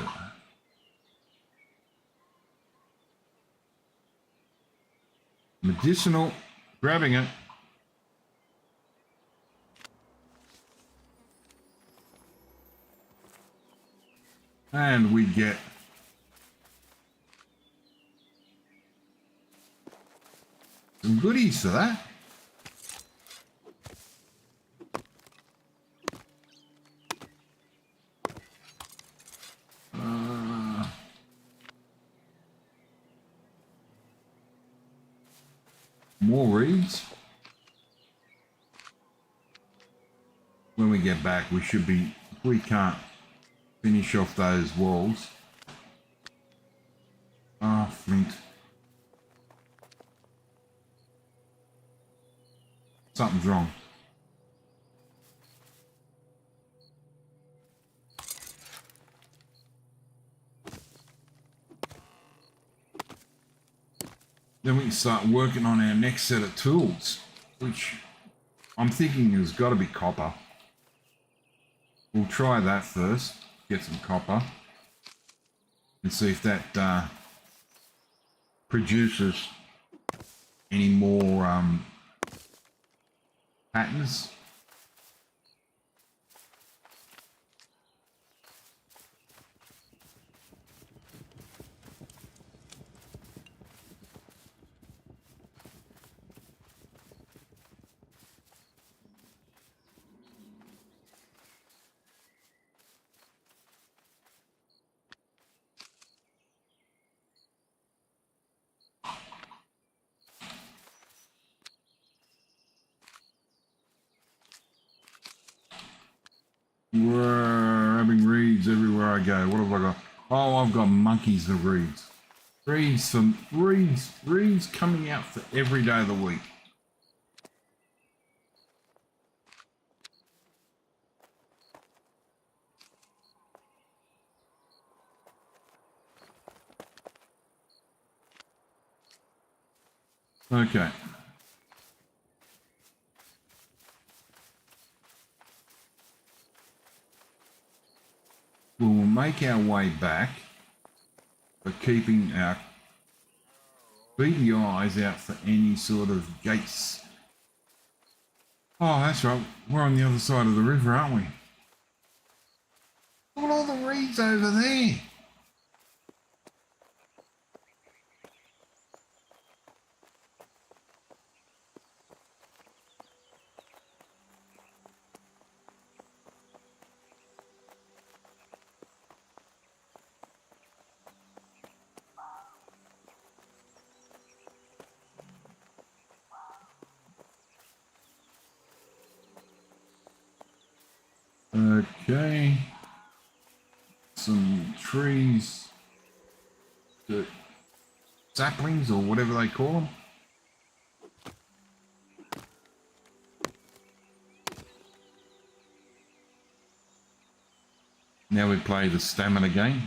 Medicinal. Grabbing it. And we get some goodies for that. More reeds. When we get back, we should be, if we can't finish off those walls. Ah, flint. Something's wrong. Then we can start working on our next set of tools, which I'm thinking has got to be copper. We'll try that first, get some copper, and see if that produces any more patterns. We're having reeds everywhere I go. What have I got? Oh, I've got monkeys of reeds. Reeds coming out for every day of the week. Okay. We'll make our way back, but keeping our beady eyes out for any sort of gates. Oh, that's right. We're on the other side of the river, aren't we? Look at all the reeds over there. Okay. Some trees. The saplings or whatever they call them. Now we play the stamina game.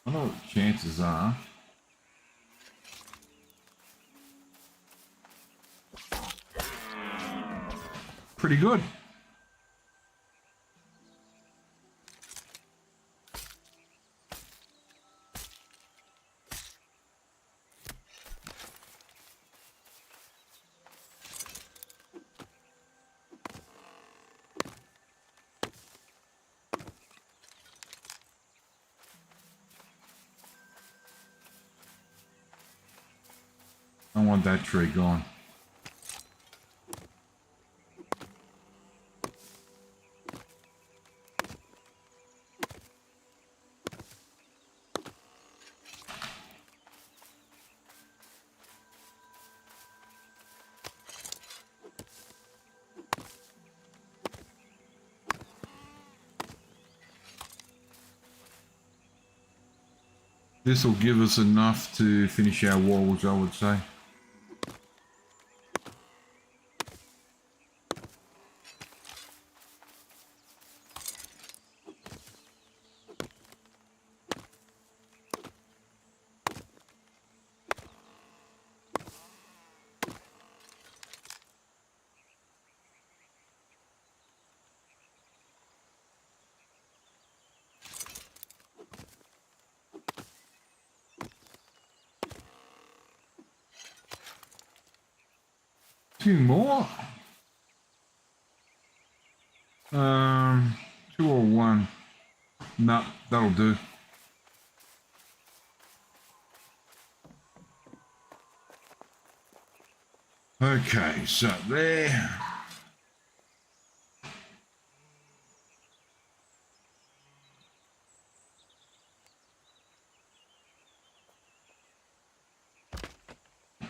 I don't know what the chances are. Pretty good. I want that tree gone. This will give us enough to finish our walls, I would say. Two more? Two or one? No, that'll do. Okay, so there.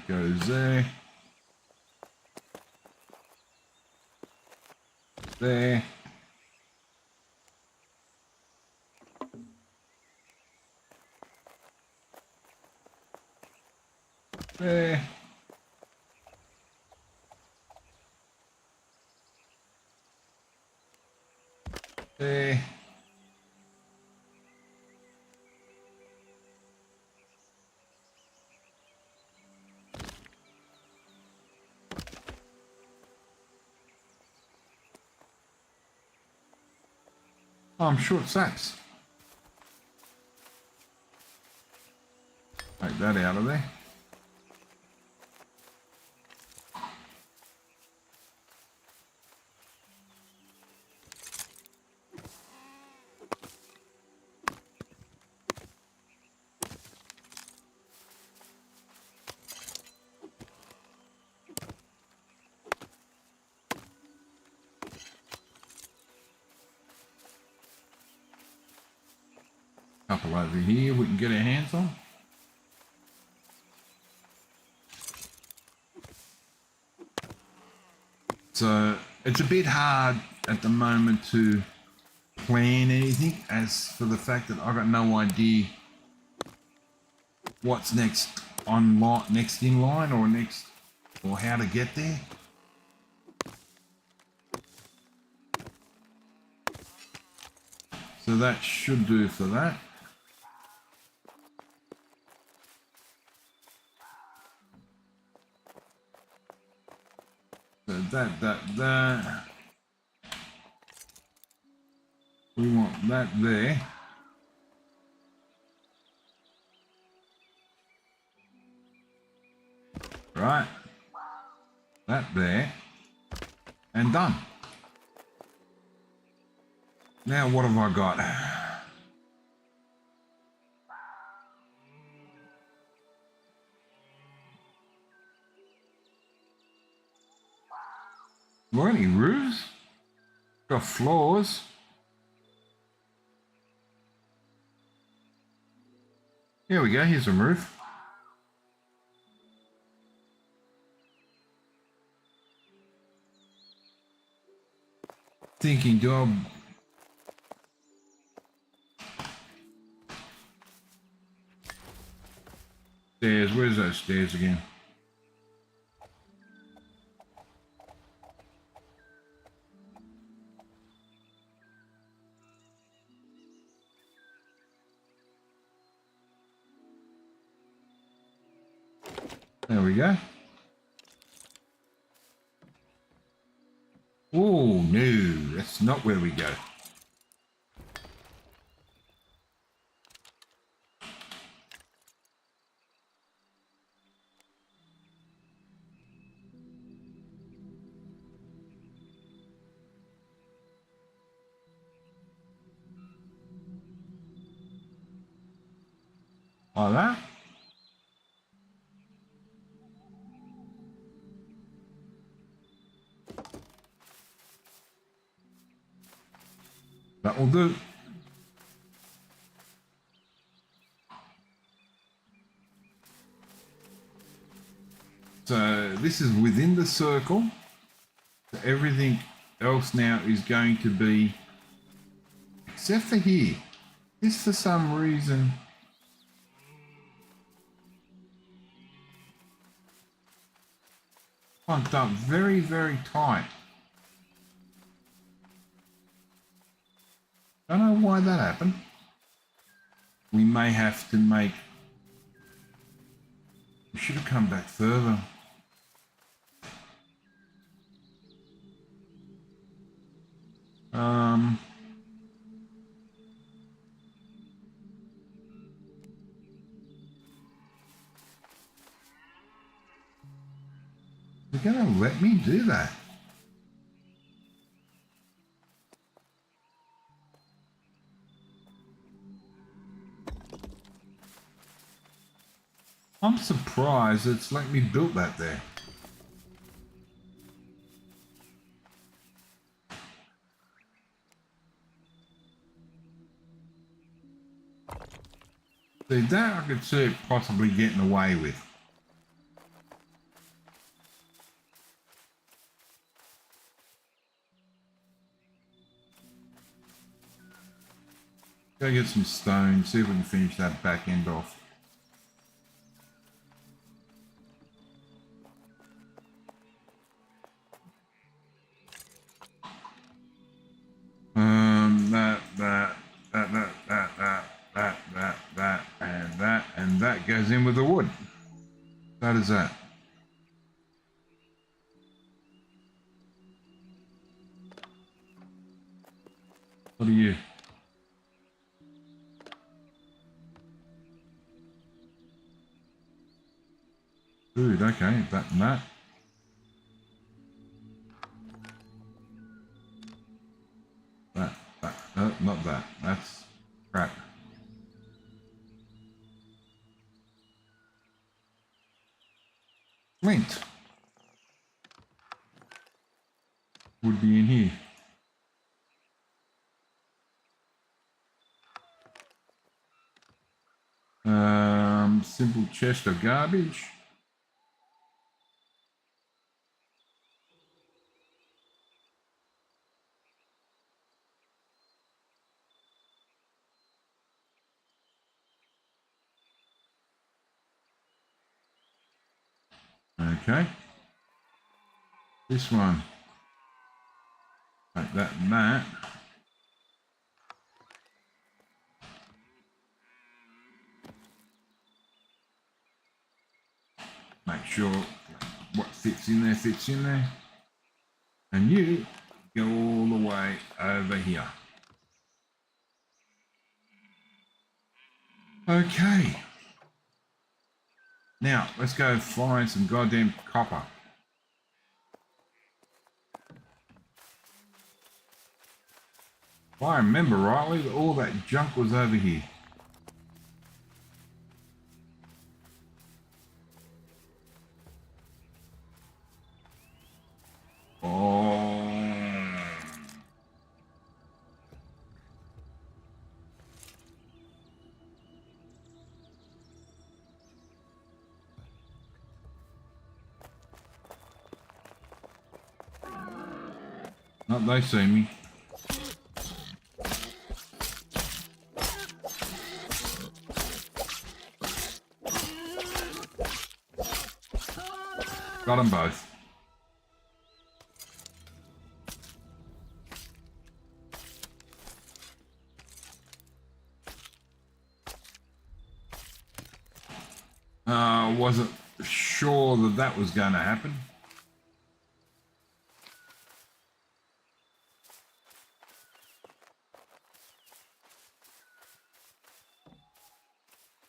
Goes there. There. There. There. Oh, I'm short sacks. Take that out of there. Couple over here we can get our hands on. So it's a bit hard at the moment to plan anything, as for the fact that I got no idea what's next next in line, or how to get there. So that should do for that. So that. We want that there. Right. That there. And done. Now what have I got? Have I got any roofs? Got floors. Here we go, here's a roof. Thinking, do I... Stairs, where's those stairs again? There we go. Oh, no, that's not where we go. Like that. That will do. So this is within the circle. So everything else now is going to be, except for here. This for some reason plunked up very, very tight. Don't know why that happened. We may have to make... We should have come back further. They're gonna let me do that. I'm surprised it's let me build that there. See, that I could see it possibly getting away with. Go get some stone, see if we can finish that back end off. That, and that goes in with the wood. That is that. What are you? Food, okay, that and that. No, not that. That's crap. Flint would be in here. Simple chest of garbage. Okay. This one. Like that and that. Make sure what fits in there fits in there. And you go all the way over here. Okay. Now, let's go find some goddamn copper. If I remember rightly, all that junk was over here. Oh. Not they see me. Got them both. Wasn't sure that that was going to happen.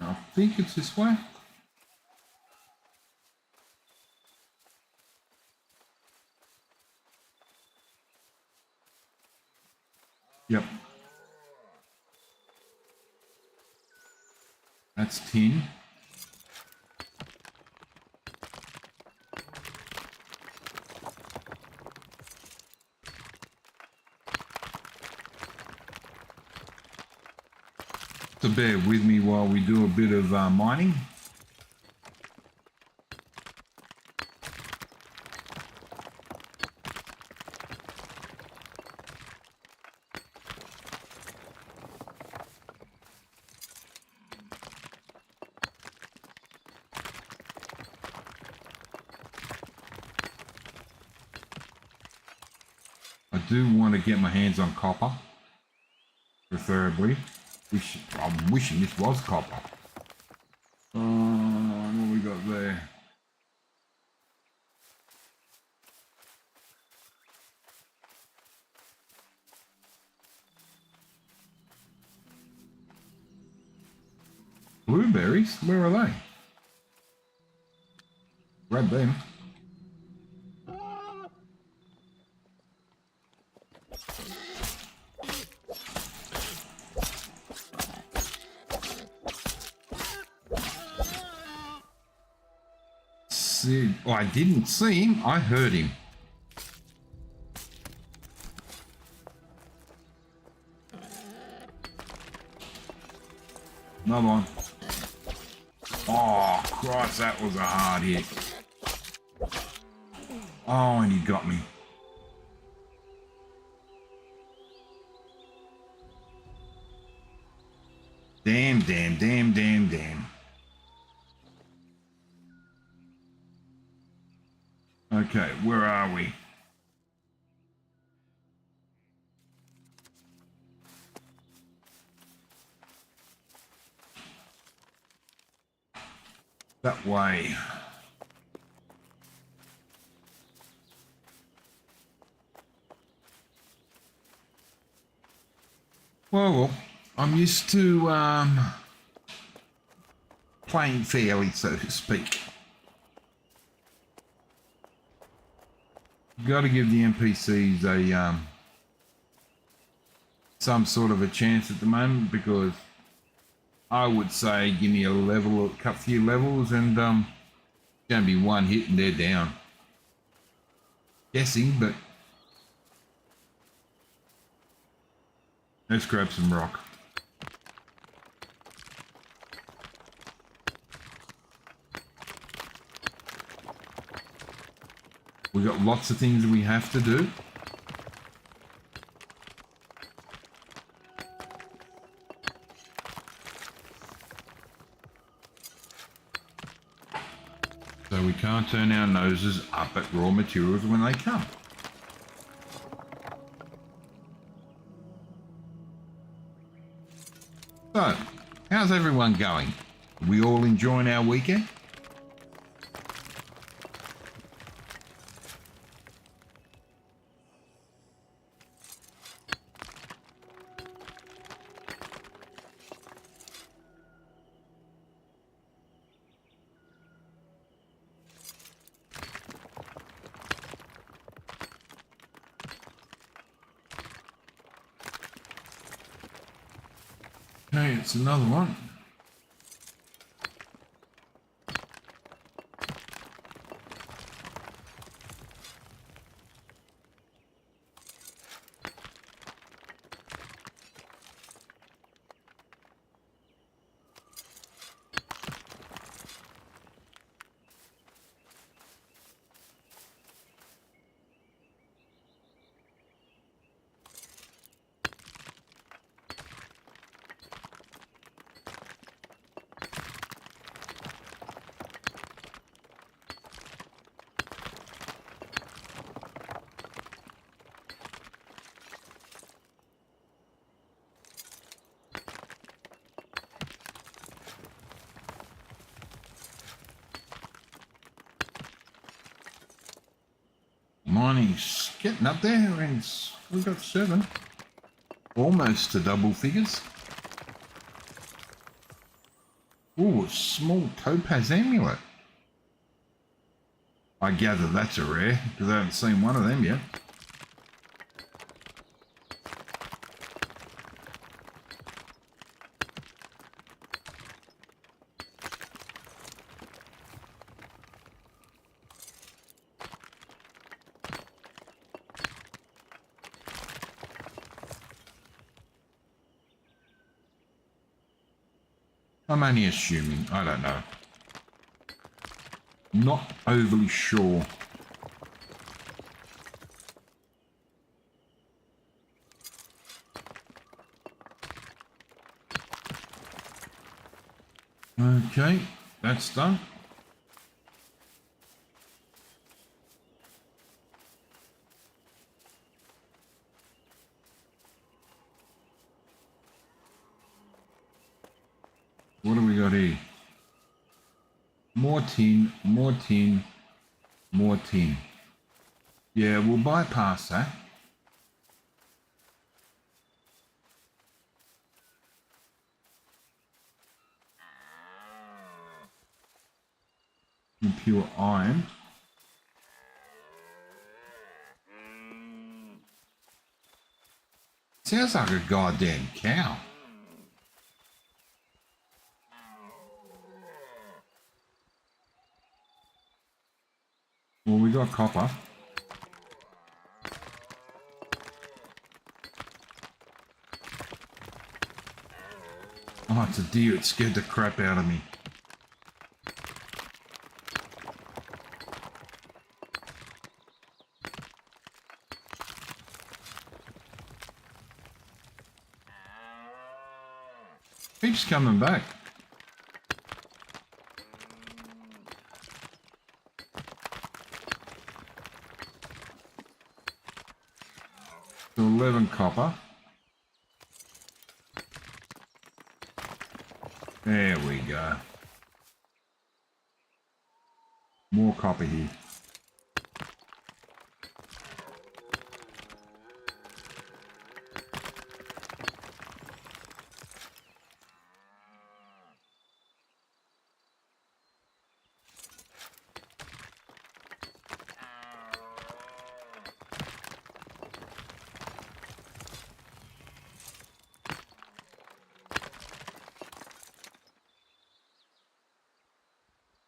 I think it's this way. Yep. That's tin. So bear with me while we do a bit of mining. I do want to get my hands on copper, preferably. I'm wishing this was copper. What we got there? Blueberries? Where are they? Grab them. Oh, I didn't see him, I heard him. Another one. Oh, Christ, that was a hard hit. Oh, and he got me. Damn, damn, damn, damn, damn. Okay, where are we? That way. Well, I'm used to playing fairly, so to speak. Got to give the NPCs a some sort of a chance at the moment, because I would say give me a level, a few levels, and it's going to be one hit and they're down. Guessing, but let's grab some rock. We've got lots of things we have to do. So we can't turn our noses up at raw materials when they come. So, how's everyone going? Are we all enjoying our weekend? Okay, it's another one. Mining's getting up there, and we've got 7. Almost to double figures. Ooh, a small topaz amulet. I gather that's a rare, because I haven't seen one of them yet. I'm only assuming. I don't know. Not overly sure. Okay, that's done. What do we got here? More tin, more tin, more tin. Yeah, we'll bypass that. And pure iron. Sounds like a goddamn cow. Well, we got copper. Oh, it's a deer. It scared the crap out of me. Keeps coming back. So 11 copper. There we go. More copper here.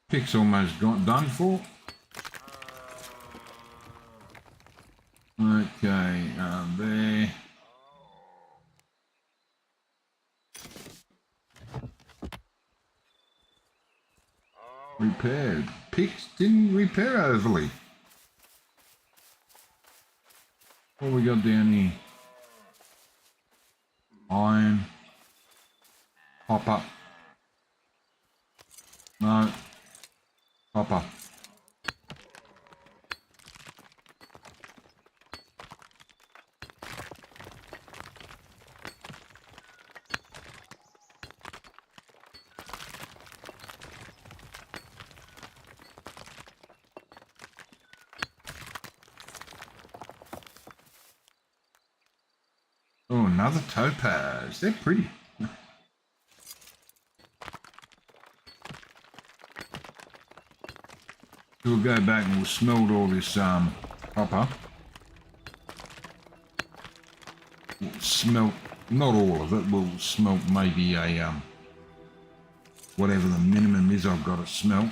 Pick's almost got done for. Okay, there. Repaired. Picks didn't repair overly. What we got down here? Iron. Copper. No. Copper. another topaz. They're pretty. We'll go back and we'll smelt all this copper. We'll smelt, not all of it, we'll smelt maybe a, whatever the minimum is I've got to smelt.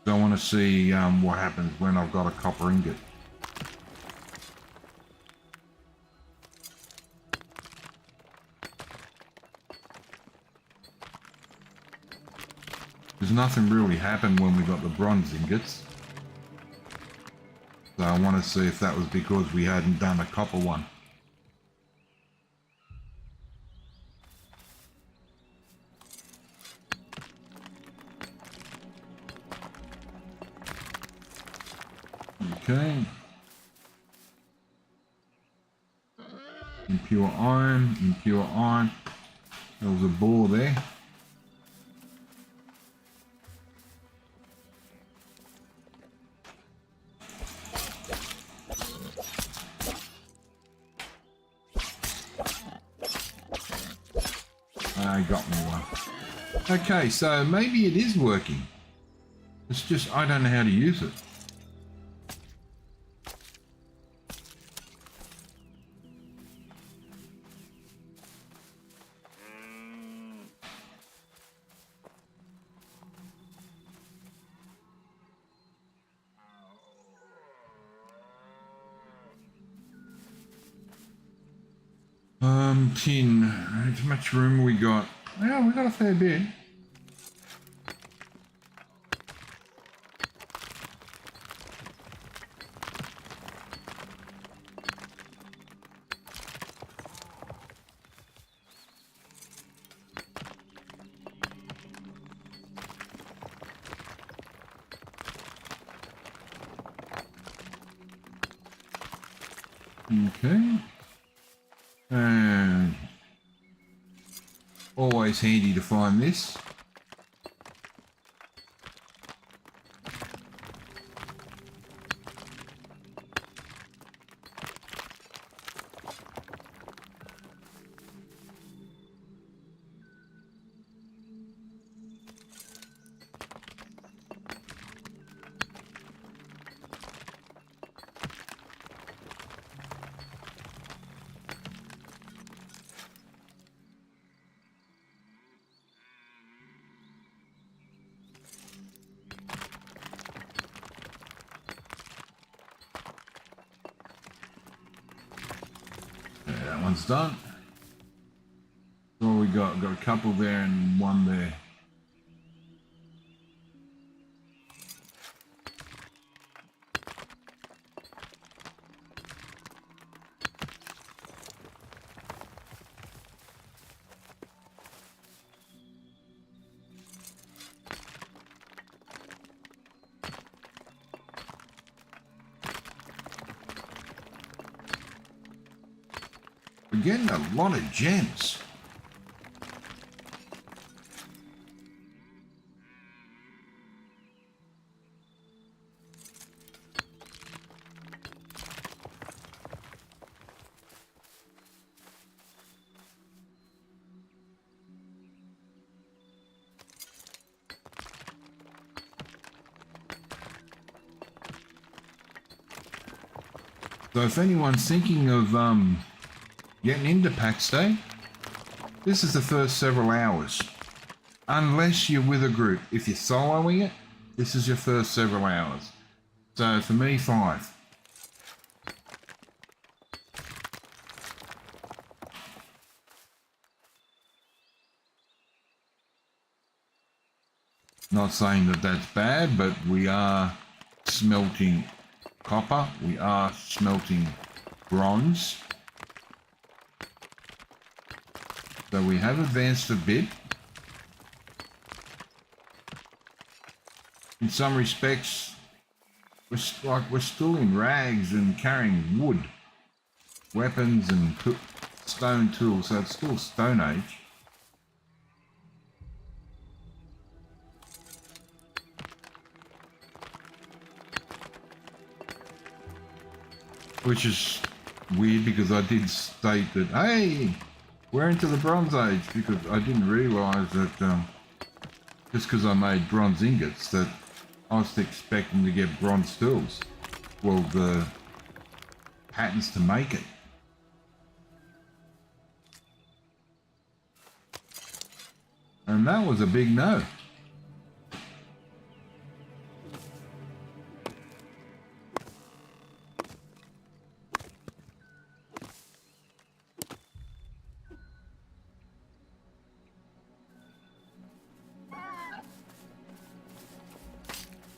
So I want to see what happens when I've got a copper ingot. Because nothing really happened when we got the bronze ingots. So I want to see if that was because we hadn't done a copper one. Okay. Impure iron, impure iron. There was a bore there. I got me one. Okay, so maybe it is working. It's just I don't know how to use it. Tin. How much room we got? Yeah, we got a fair bit. Okay. And always handy to find this. That one's done. So we got a couple there and one there. We're getting a lot of gems. So if anyone's thinking of getting into Pax Dei, this is the first several hours. Unless you're with a group. If you're soloing it, this is your first several hours. So for me, 5. Not saying that that's bad, but we are smelting copper, we are smelting bronze. So we have advanced a bit. In some respects, we're still in rags and carrying wood, weapons and stone tools, so it's still Stone Age. Which is weird because I did state that, hey, we're into the Bronze Age, because I didn't realise that just because I made bronze ingots that I was expecting to get bronze tools. Well, the patterns to make it. And that was a big no.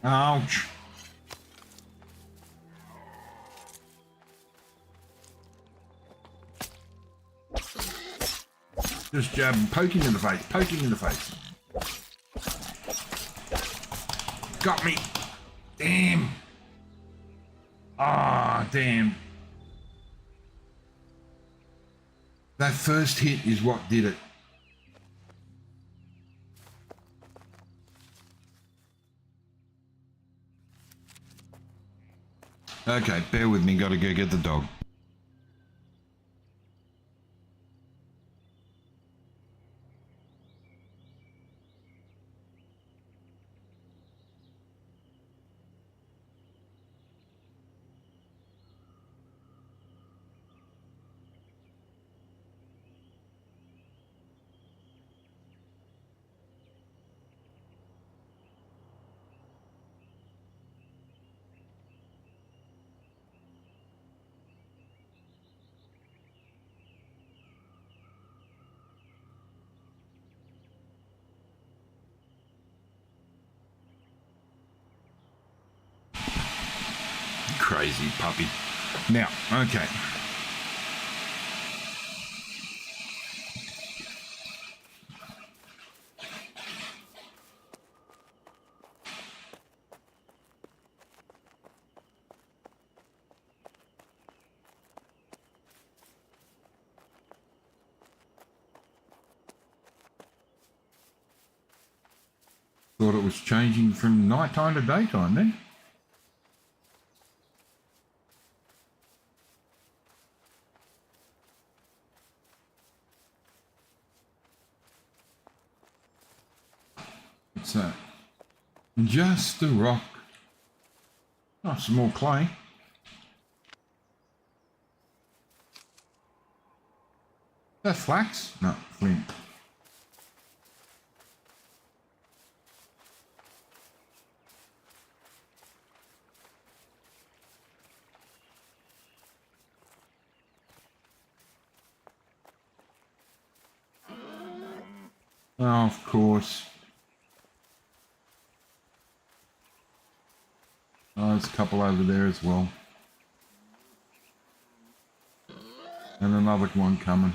Ouch. Just jabbing, poking in the face, poking in the face. Got me. Damn. Ah, damn. That first hit is what did it. Okay, bear with me, gotta go get the dog. Crazy puppy. Now, okay. Thought it was changing from nighttime to daytime then. What's that? Just a rock. Oh, some more clay. That flax? No, flint. Oh, of course. Oh, there's a couple over there as well. And another one coming.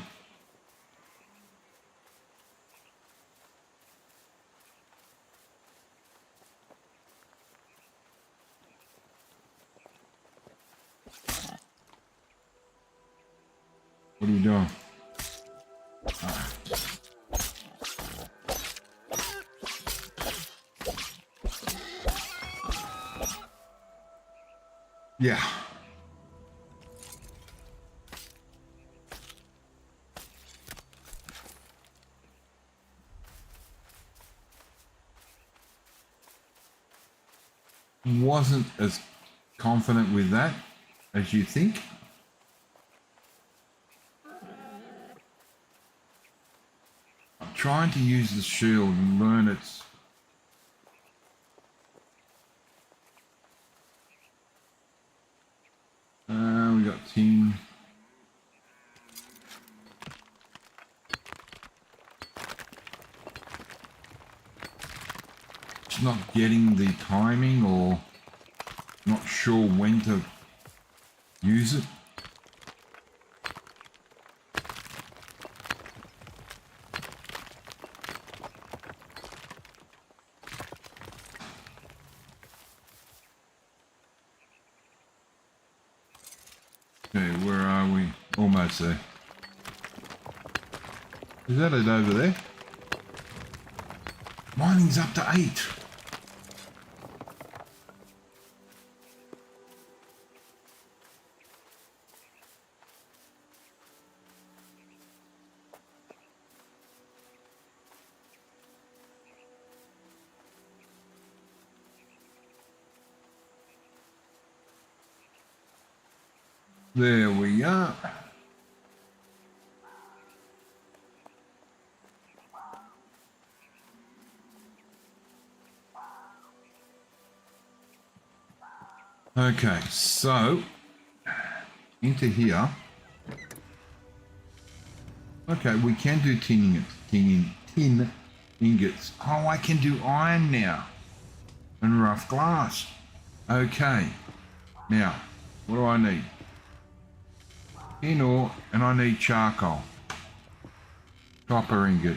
What are you doing? Yeah. Wasn't as confident with that as you think. I'm trying to use the shield and learn its... we got tin. Just not getting the timing or not sure when to use it. Okay, where are we? Almost there. Is that it over there? Mining's up to 8. There we are. Okay, so into here. Okay, we can do tin ingots. Oh, I can do iron now and rough glass. Okay, now what do I need? Tin ore, and I need charcoal. Copper ingot.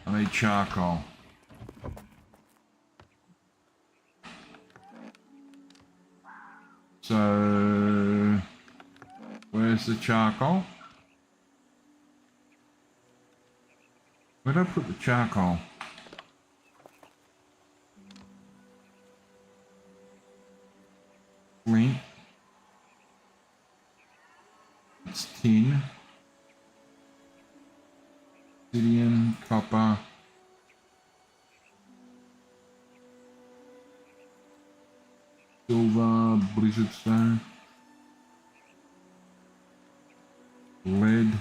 I need charcoal. So, where's the charcoal? Where'd I put the charcoal? Flint. It's tin. Obsidian, copper. Silver, blizzard stone. Lead.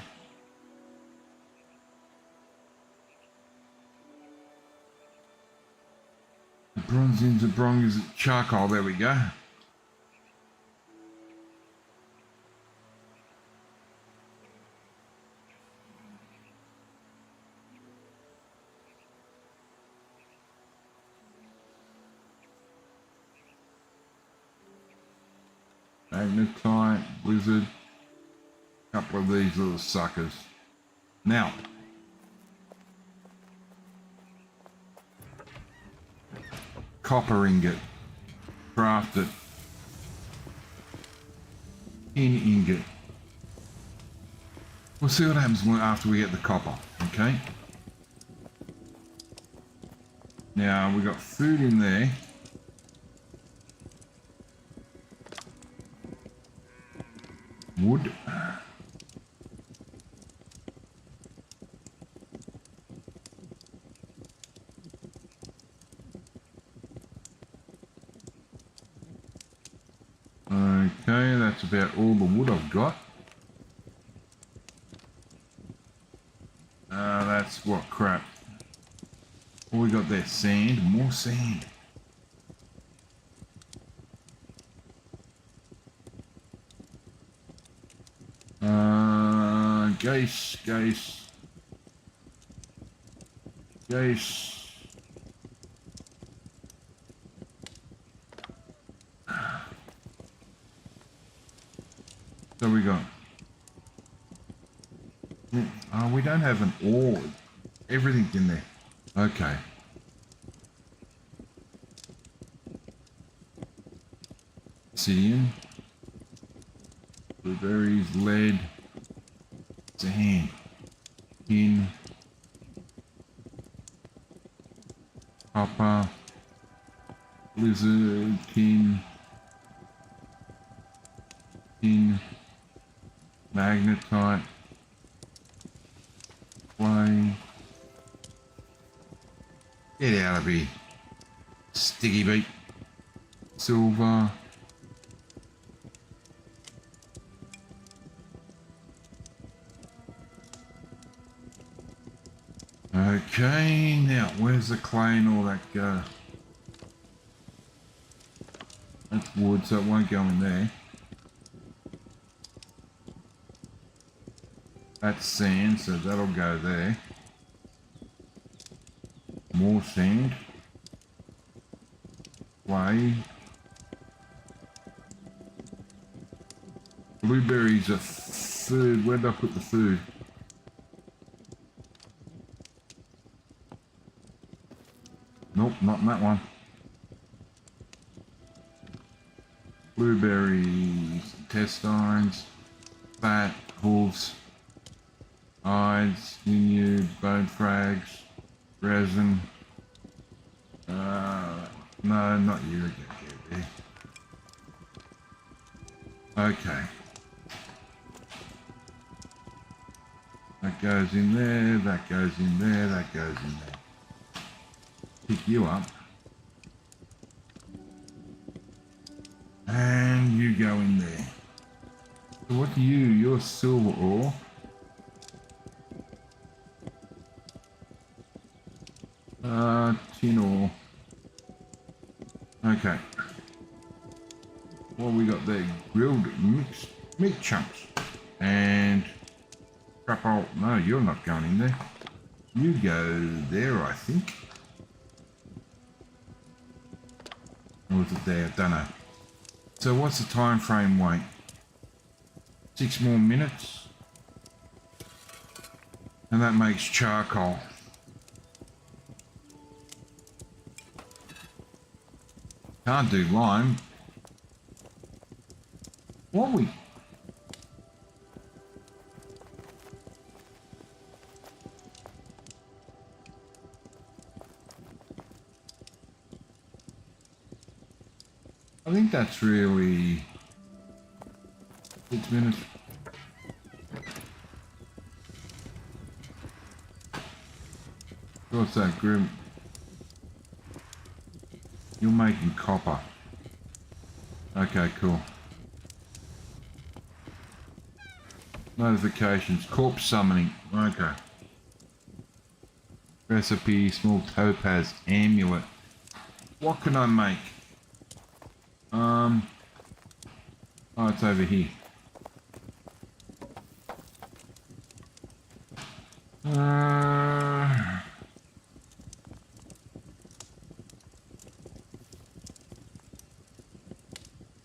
The bronze into bronze charcoal, there we go. Magnetite, blizzard, a couple of these little suckers. Now, copper ingot, crafted. Tin ingot. We'll see what happens after we get the copper, okay? Now, we got food in there. Wood. Okay, that's about all the wood I've got. That's what crap. What we got there? Sand, more sand. Gase. So we got. Oh, we don't have an ore. Everything's in there. Okay. Obsidian. Blueberries, lead, sand, tin, copper, blizzard, tin, magnetite, clay. Get out of here. Sticky beak. Silver. Okay, now where's the clay and all that go? That's wood, so it won't go in there. That's sand, so that'll go there. More sand. Clay. Blueberries are food. Where did I put the food? Nope, not in that one. Blueberries, intestines, fat, hooves, hides, sinew, bone frags, resin. No, not you. There. Okay. That goes in there, that goes in there, that goes in there. Pick you up. And you go in there. So what do you? You're silver ore. Tin ore. Okay. What we got there? Grilled mixed meat chunks. And crap old. No, you're not going in there. You go there, I think. Or was it there? I don't know. So what's the time frame wait? 6 more minutes. And that makes charcoal. Can't do lime. What we? I think that's really 6 minutes. What's that, Grim? You're making copper. Okay, cool. Notifications. Corpse summoning. Okay. Recipe, small topaz amulet. What can I make? Oh, it's over here.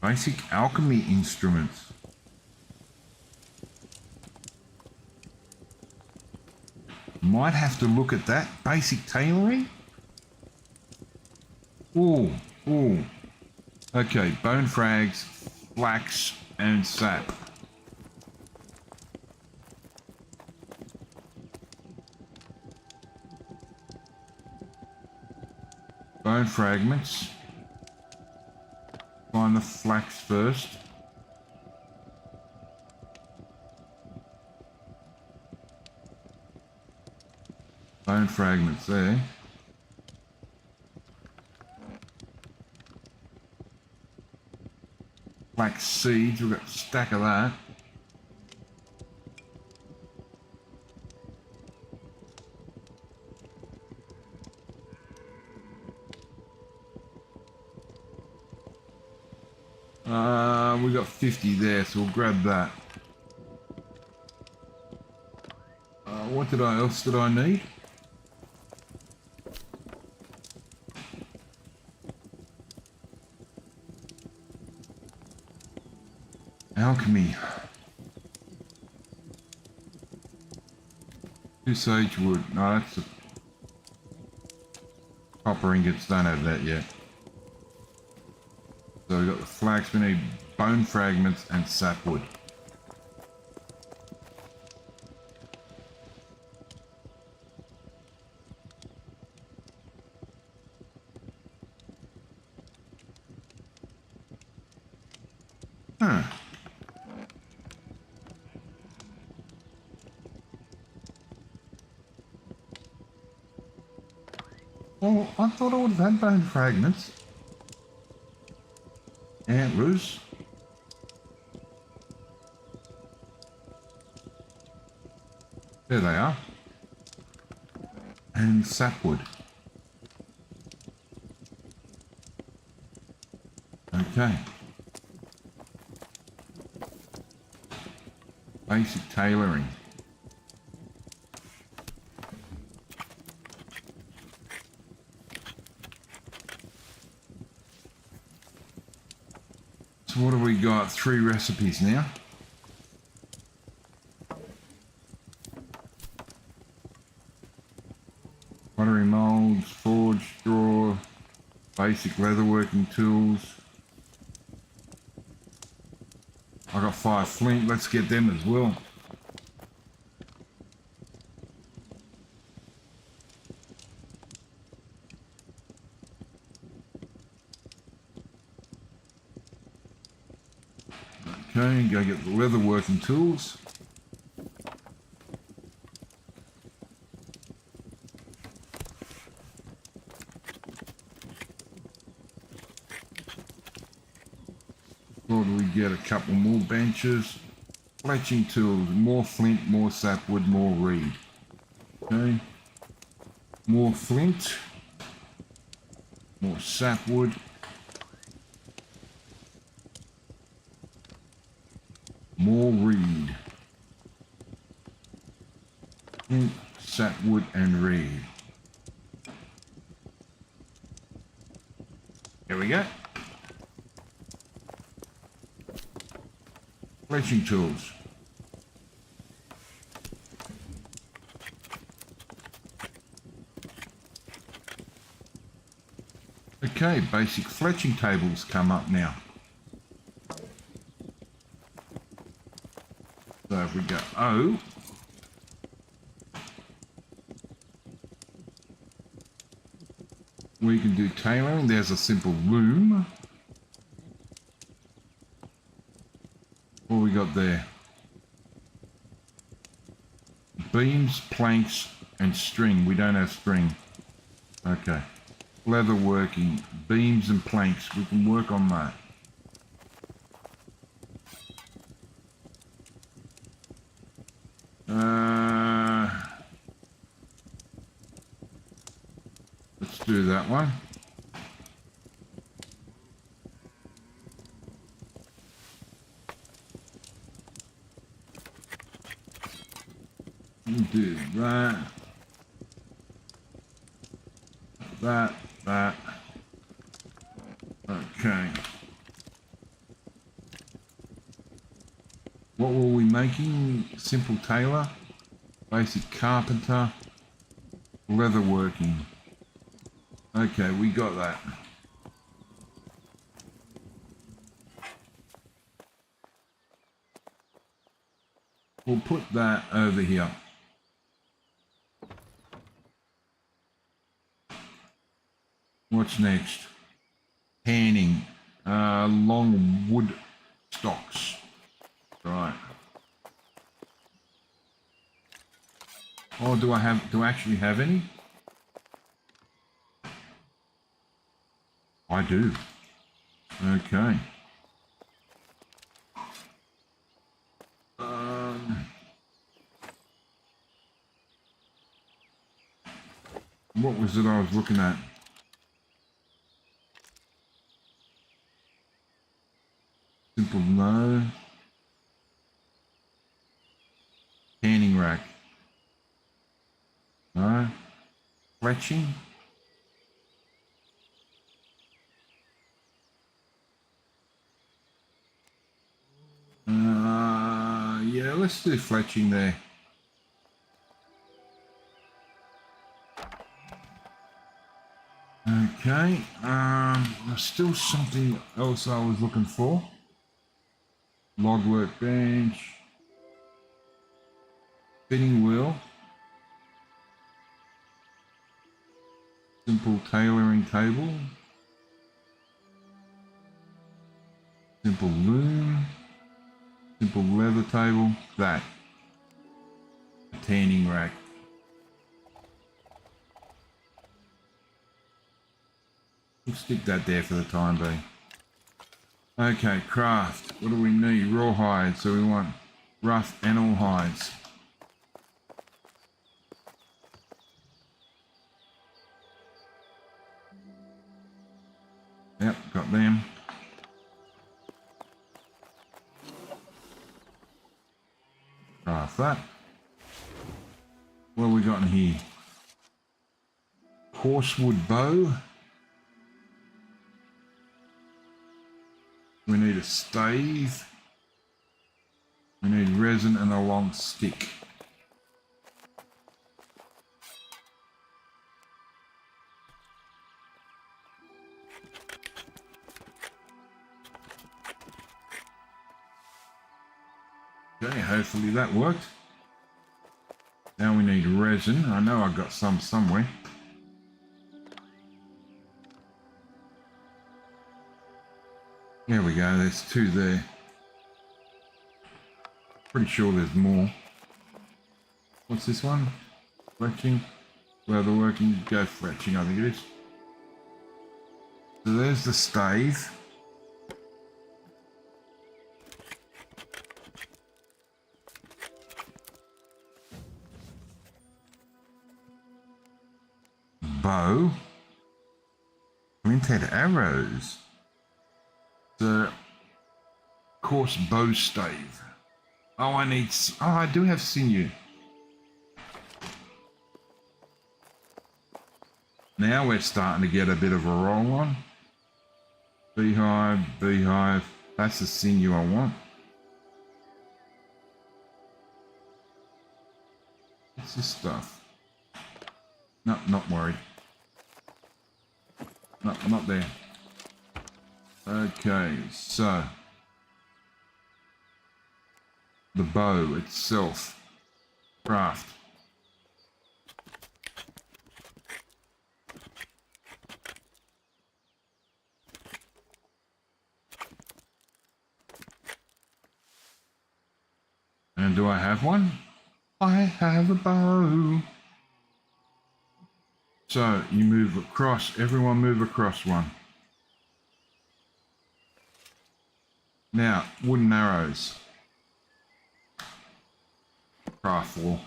Basic alchemy instruments. Might have to look at that. Basic tailoring. Ooh, ooh. Okay, bone frags, flax, and sap. Bone fragments. Find the flax first. Bone fragments there. Flax seeds, we've got a stack of that. We got 50 there, so we'll grab that. What else did I need? Alchemy. 2 sage wood. No, that's the copper ingots. Don't have that yet. So we've got the flax. We need bone fragments and sapwood. Huh. Oh, I thought I would have had bone fragments. Antlers. There they are. And sapwood. Okay. Basic tailoring. So what have we got? 3 recipes now. Pottery molds, forge, straw, basic leatherworking tools. I got 5 flint, let's get them as well. Okay, go get the leatherworking tools. Or do we get a couple more benches? Fletching tools, more flint, more sapwood, more reed. Okay. More flint, more sapwood, more reed. Flint, sapwood and reed. There we go. Fletching tools. Okay, basic fletching tables come up now. So if we go O, we can do tailoring. There's a simple loom. What we got there? Beams, planks, and string. We don't have string. Okay. Leather working, beams and planks. We can work on that. Let's do that one. We'll do that. That. Okay. What were we making? Simple tailor, basic carpenter, leather working. Okay, we got that. We'll put that over here. What's next? Tanning. Long wood stocks. Right. Oh, do I actually have any? I do. Okay. What was it I was looking at? Simple no. Tanning rack. No. Fletching. Yeah, let's do fletching there. Okay, there's still something else I was looking for. Log workbench. Spinning wheel. Simple tailoring table. Simple loom. Simple leather table. That. Tanning rack. We'll stick that there for the time being. Okay, craft. What do we need? Rawhide. So we want rough animal hides. Yep, got them. Craft that. What have we got in here? Horsewood bow. We need a stave. We need resin and a long stick. Okay, hopefully that worked. Now we need resin. I know I've got some somewhere. There we go, there's two there. Pretty sure there's more. What's this one? Fletching. Leather working. Go fletching, I think it is. So there's the stave. bow. Flint-head arrows. The coarse bow stave. Oh, I do have sinew. Now we're starting to get a bit of a roll on. Beehive, beehive. That's the sinew I want. What's this stuff? No, not worried. No, not there. Okay, so the bow itself. Craft. And do I have one? I have a bow. So you move across, everyone move across one. Now, wooden arrows. Craft 4.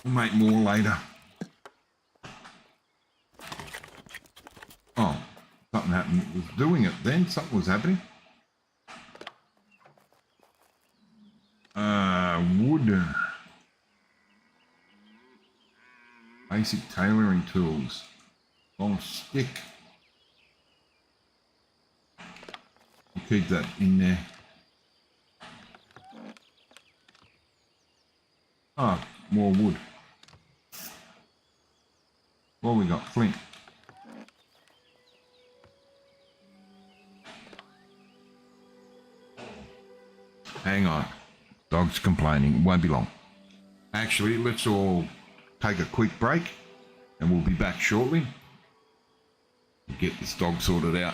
We'll make more later. Oh, something happened. It was doing it then. Something was happening. Wood. Basic tailoring tools. Long stick. We'll keep that in there. Oh, more wood. What we got? Flint. Hang on. Dog's complaining. Won't be long. Actually, let's all take a quick break and we'll be back shortly. Get this dog sorted out.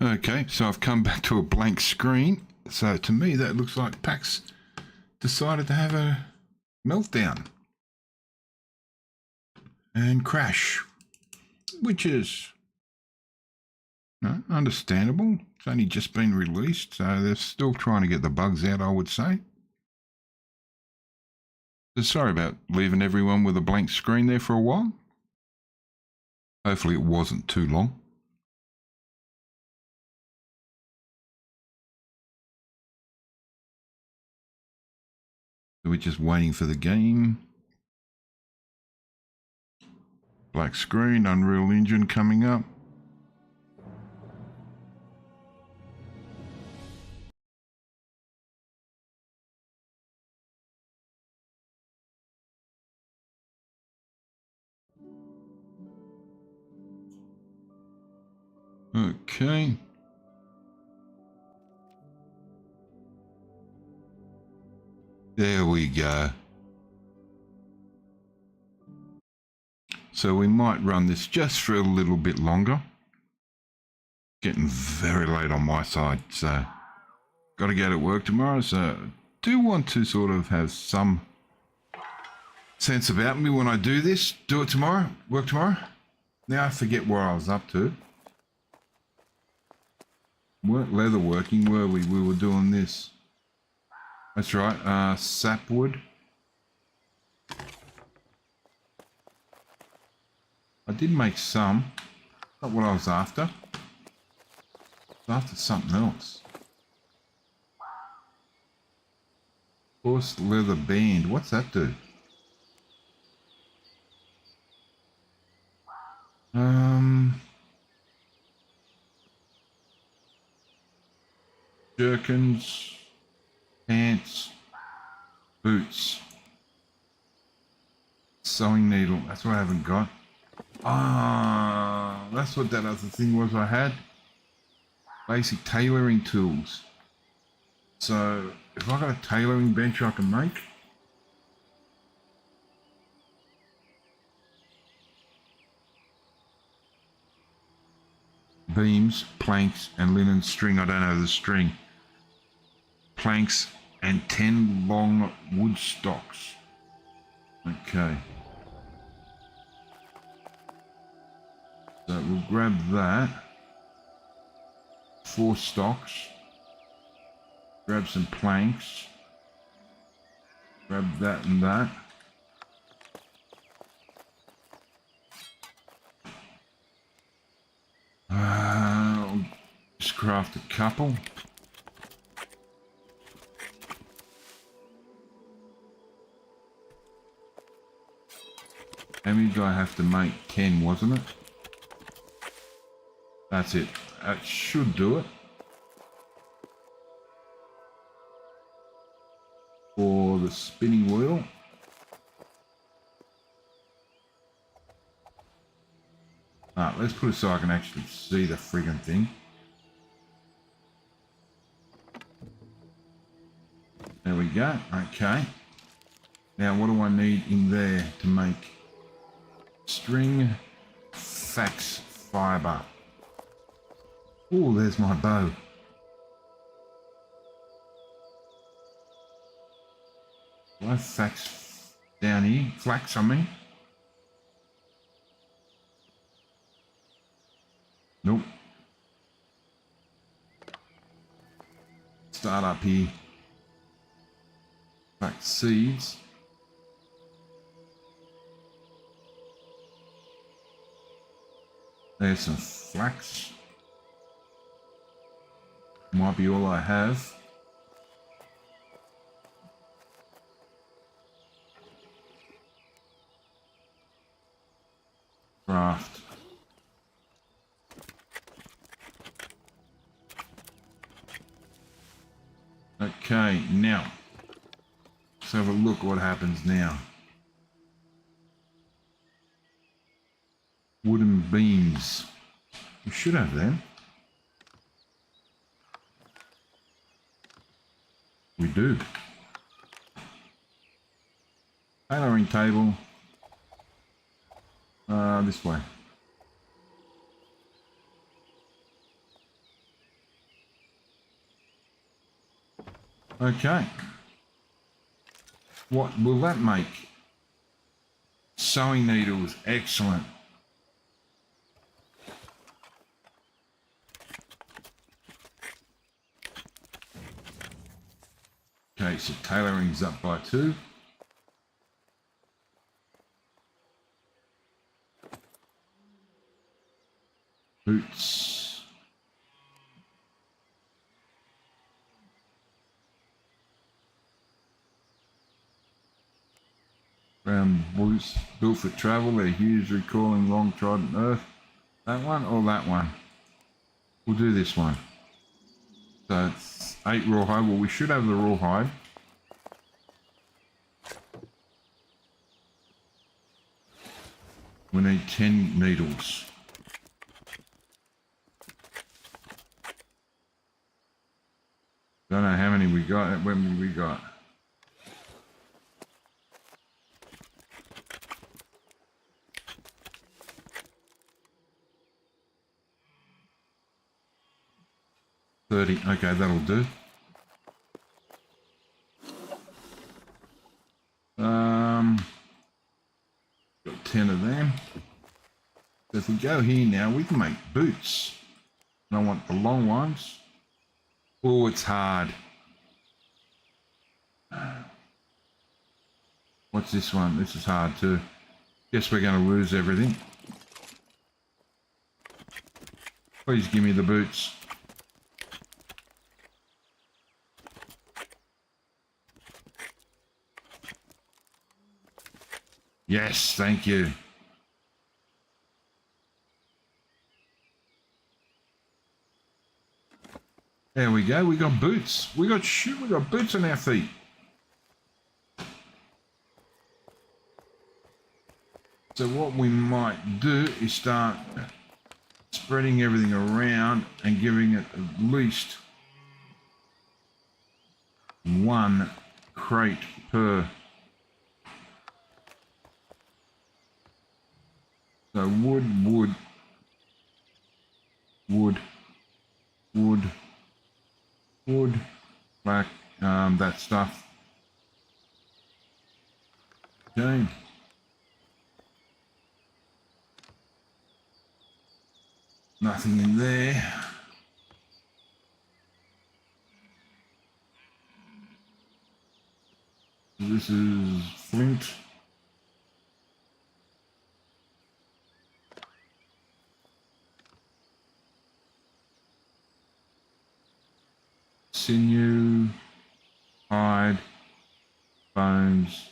Okay, so I've come back to a blank screen. So to me, that looks like Pax decided to have a meltdown and crash, which is understandable. It's only just been released, so they're still trying to get the bugs out, I would say. So sorry about leaving everyone with a blank screen there for a while. Hopefully it wasn't too long. So we're just waiting for the game. Black screen, Unreal Engine coming up. Okay. There we go. So we might run this just for a little bit longer. Getting very late on my side, so got to go to work tomorrow. So do want to sort of have some sense about me when I do this. Do it tomorrow, work tomorrow. Now I forget where I was up to. Weren't leather working, were we? We were doing this. That's right, sapwood. I did make some. Not what I was after. I was after something else. Horse leather band. What's that do? Jerkins, pants, boots, sewing needle. That's what I haven't got. Ah, that's what that other thing was I had. Basic tailoring tools. So if I got a tailoring bench I can make. Beams, planks, and linen string. I don't know the string. Planks and 10 long wood stocks. Okay. So we'll grab that. 4 stocks. Grab some planks. Grab that and that. I'll just craft a couple. How many do I have to make? 10, wasn't it? That's it. That should do it. For the spinning wheel. Let's put it so I can actually see the friggin' thing. There we go. Okay. Now what do I need in there to make string, fax, fiber? Oh, there's my bow. Do I have fax down here? Flax, I mean. Nope. Start up here. Fax seeds. There's some flax. Might be all I have. Craft. Okay, now let's have a look what happens now. Wooden beams. We should have them. We do. Tailoring table. This way. Okay. What will that make? Sewing needles, excellent. Okay, so tailoring's up by 2. Boots. Brown boots built for travel. They're huge, recalling long trodden earth. That one or that one? We'll do this one. So it's 8 rawhide. Well, we should have the rawhide. We need 10 needles. Don't know how many we got. How many we got? Okay, that'll do. Got 10 of them. So if we go here now, we can make boots. And I want the long ones. Oh, it's hard. What's this one? This is hard too. Guess we're going to lose everything. Please give me the boots. Yes, thank you. There we go. We got boots. We got boots on our feet. So what we might do is start spreading everything around and giving it at least 1 crate per. So wood, black, that stuff. Okay. Nothing in there. This is flint. Sinew, hide, bones.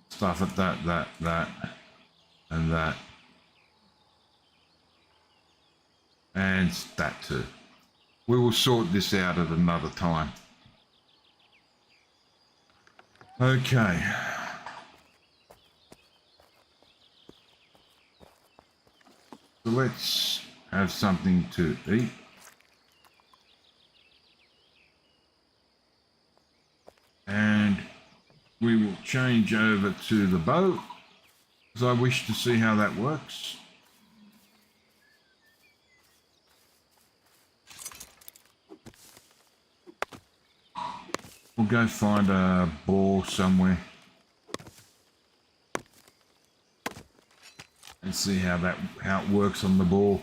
Stuff at that, and that. And that too. We will sort this out at another time. Okay. So let's have something to eat. And we will change over to the bow, because I wish to see how that works. We'll go find a ball somewhere and see how it works on the ball.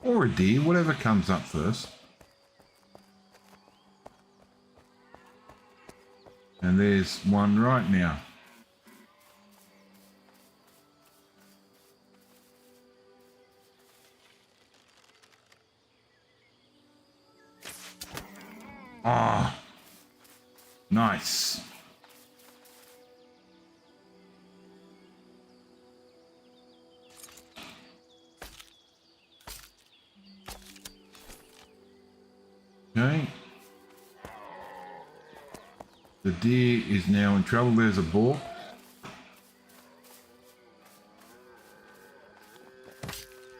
Or a deer, whatever comes up first. And there's one right now. Ah, nice. Okay. The deer is now in trouble. There's a boar.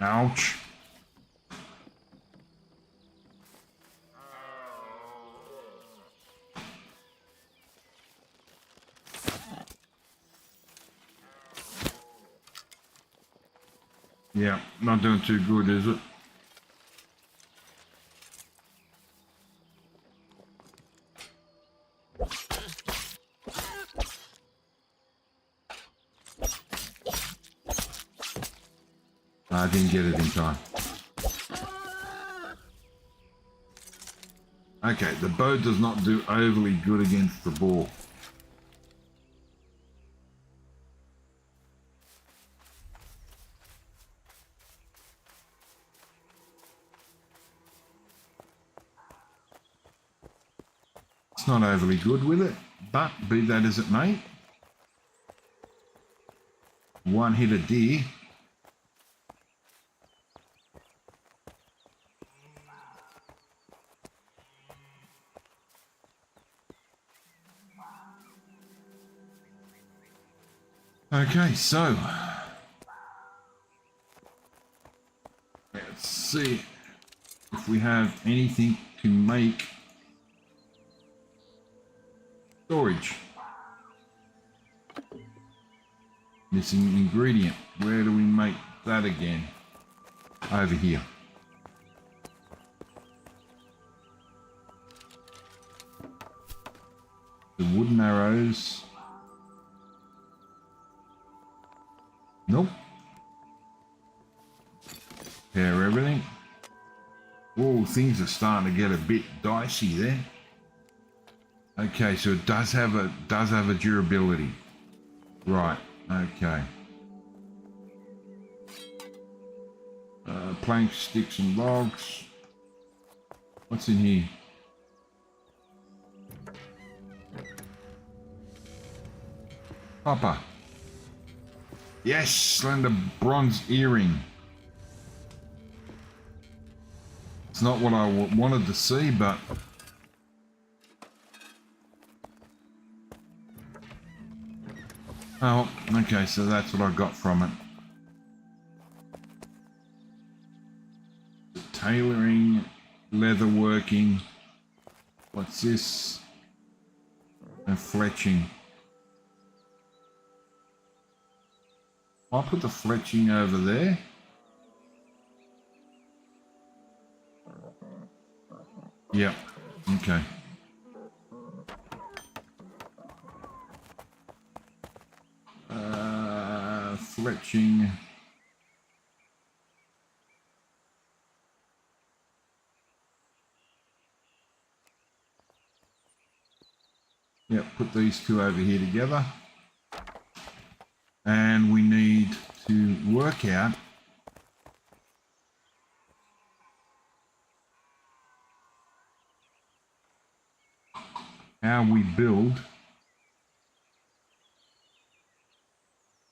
Ouch. Yeah, not doing too good, is it? I didn't get it in time. Okay, the bow does not do overly good against the ball. It's not overly good with it, but be that as it may, one hit a deer. Okay, so let's see if we have anything to make storage. Missing ingredient. Where do we make that again? Over here. The wooden arrows. Nope. Pair everything. Oh, things are starting to get a bit dicey there. Okay, so it does have a durability. Right. Okay. Planks, sticks, and logs. What's in here? Copper. Yes, slender bronze earring. It's not what I wanted to see, but oh, okay, so that's what I got from it. The tailoring, leather working. What's this? And fletching. I'll put the fletching over there. Yep, okay. Fletching. Yep, put these two over here together. And we need to work out how we build.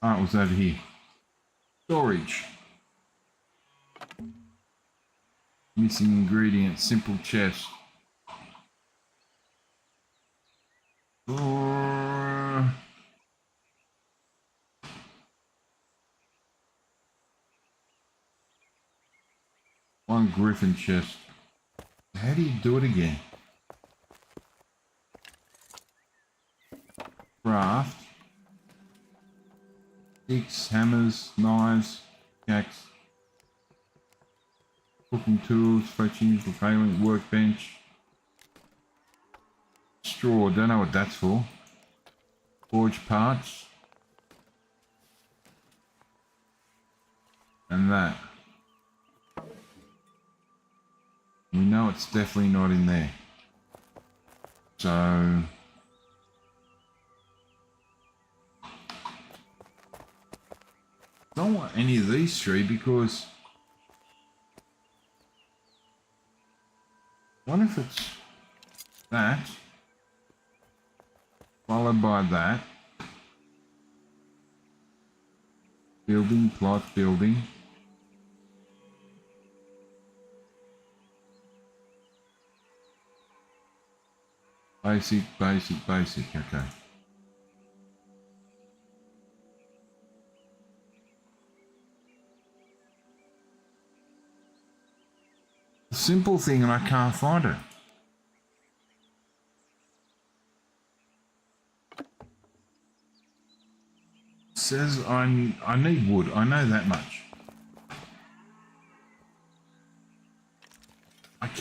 Oh, it was over here. Storage. Missing ingredient, simple chest. One griffin chest. How do you do it again? Craft. Sticks, hammers, knives, pickaxe, cooking tools, fletching, failing, workbench. Straw, don't know what that's for. Forge parts. And that. We know it's definitely not in there. So don't want any of these three because what if it's that followed by that? Building, plot, building. Basic, basic, basic, okay. A simple thing and I can't find it. Says I need wood, I know that much.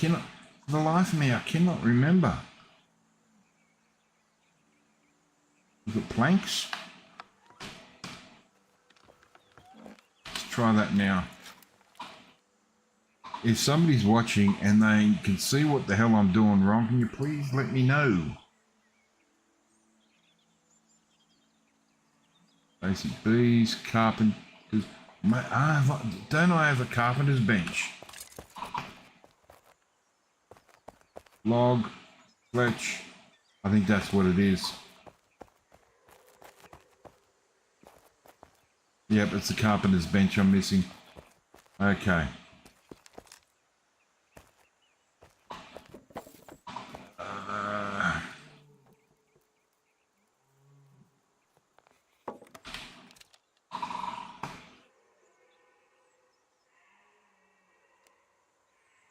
cannot, for the life of me, I cannot remember. Is it planks? Let's try that now. If somebody's watching and they can see what the hell I'm doing wrong, can you please let me know? Basic bees, carpenters. Don't I have a carpenter's bench? Log, fletch. I think that's what it is. Yep, it's the carpenter's bench I'm missing. Okay.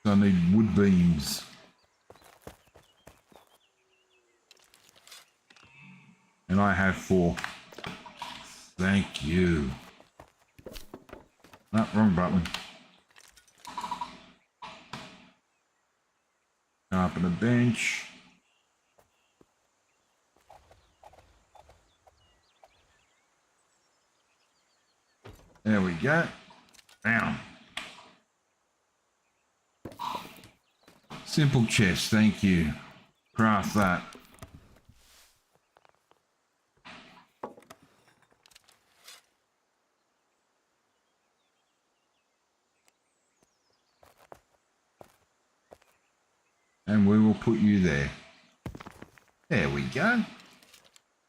I need wood beams. And I have 4. Thank you. No, wrong button. Carpenter bench. There we go. Bam. Simple chest, thank you. Craft that. And we will put you there. There we go.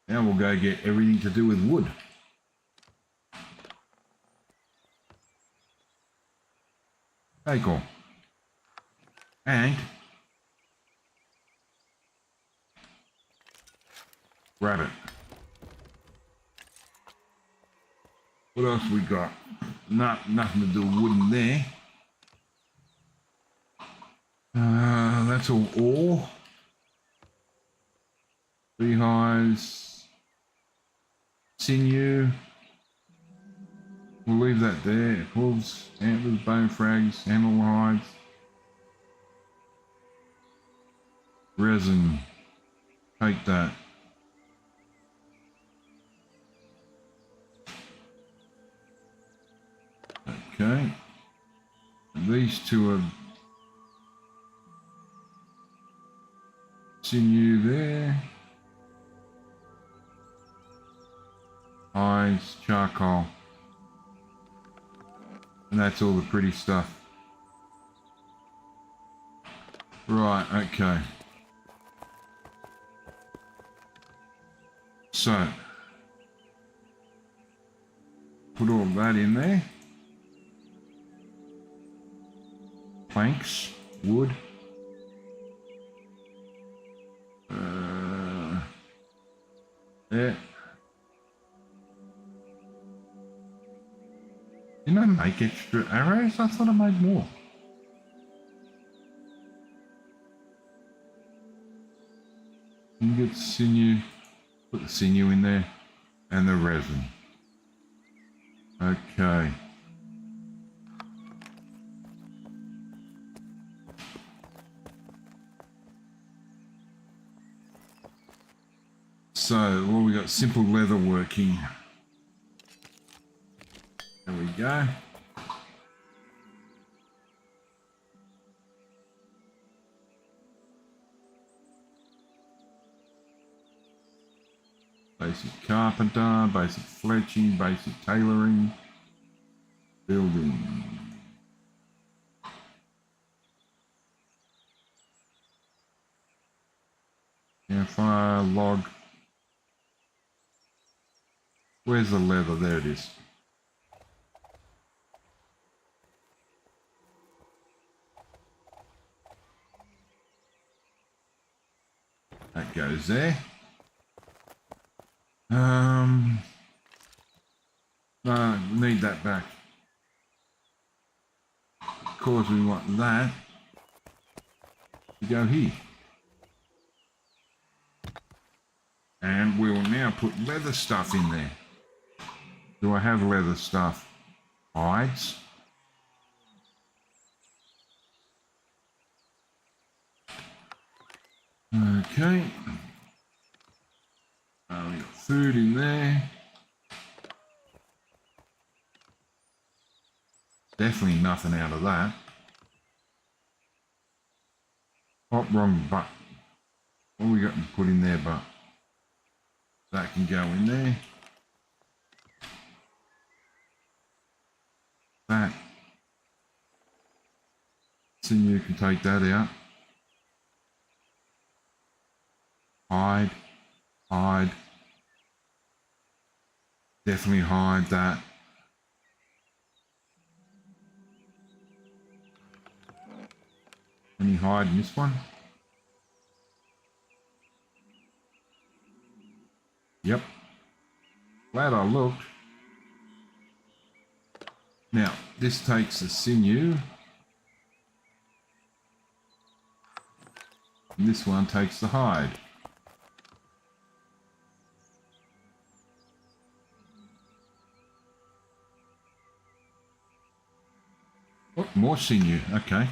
Now we'll go get everything to do with wood. Take all. And rabbit. What else we got? Nothing to do with wood in there. That's all ore. Beehives. Sinew. We'll leave that there. Hooves, antlers, bone frags, animal hides. Resin. Take that. Okay. And these two are sinew there. Hides, charcoal. And that's all the pretty stuff. Right, okay. So, put all that in there. Planks, wood. There. Didn't I make extra arrows? I thought I made more. You get sinew. Put the sinew in there. And the resin. Okay. So, well, we got simple leather working. There we go. Basic carpenter, basic fletching, basic tailoring, building. Campfire, log. Where's the leather? There it is. That goes there. No, need that back. Of course, we want that to go here. And we will now put leather stuff in there. Do I have leather stuff? Hides. Okay. We got food in there. Definitely nothing out of that. Oh, wrong but. What we got to put in there, but that can go in there. That. Sinew can take that out. Hide. Hide. Definitely hide that. Any hide in this one? Yep. Glad I looked. Now, this takes the sinew. And this one takes the hide. Oh, more sinew. Okay.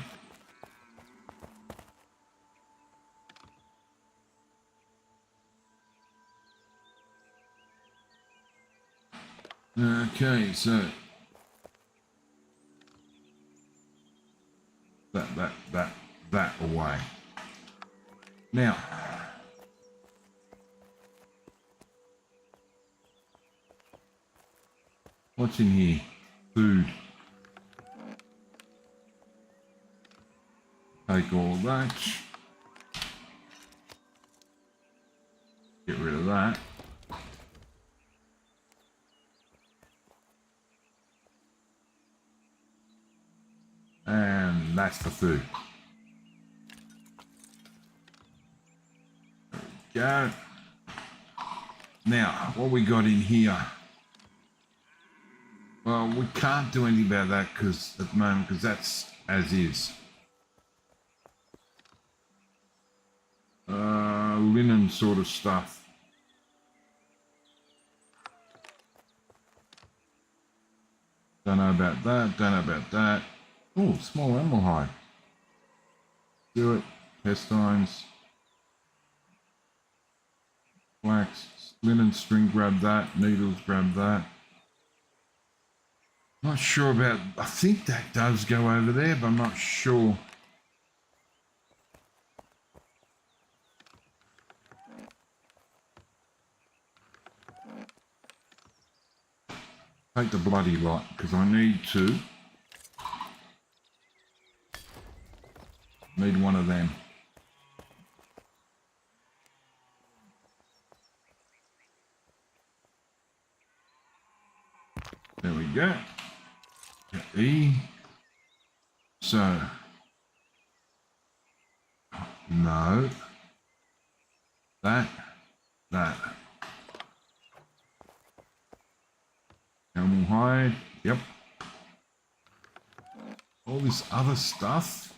Okay, so that away. Now, what's in here? Food. Take all that. Get rid of that. And that's the food. There we go. Now, what we got in here? Well, we can't do anything about that because at the moment, because that's as is. Linen sort of stuff. Don't know about that. Don't know about that. Oh, small animal hide. Do it. Pestines. Flax. Linen string, grab that. Needles, grab that. Not sure about, I think that does go over there, but I'm not sure. Take the bloody lot, because I need to. Need one of them. There we go. E. So. No. That. Animal hide. Yep. All this other stuff.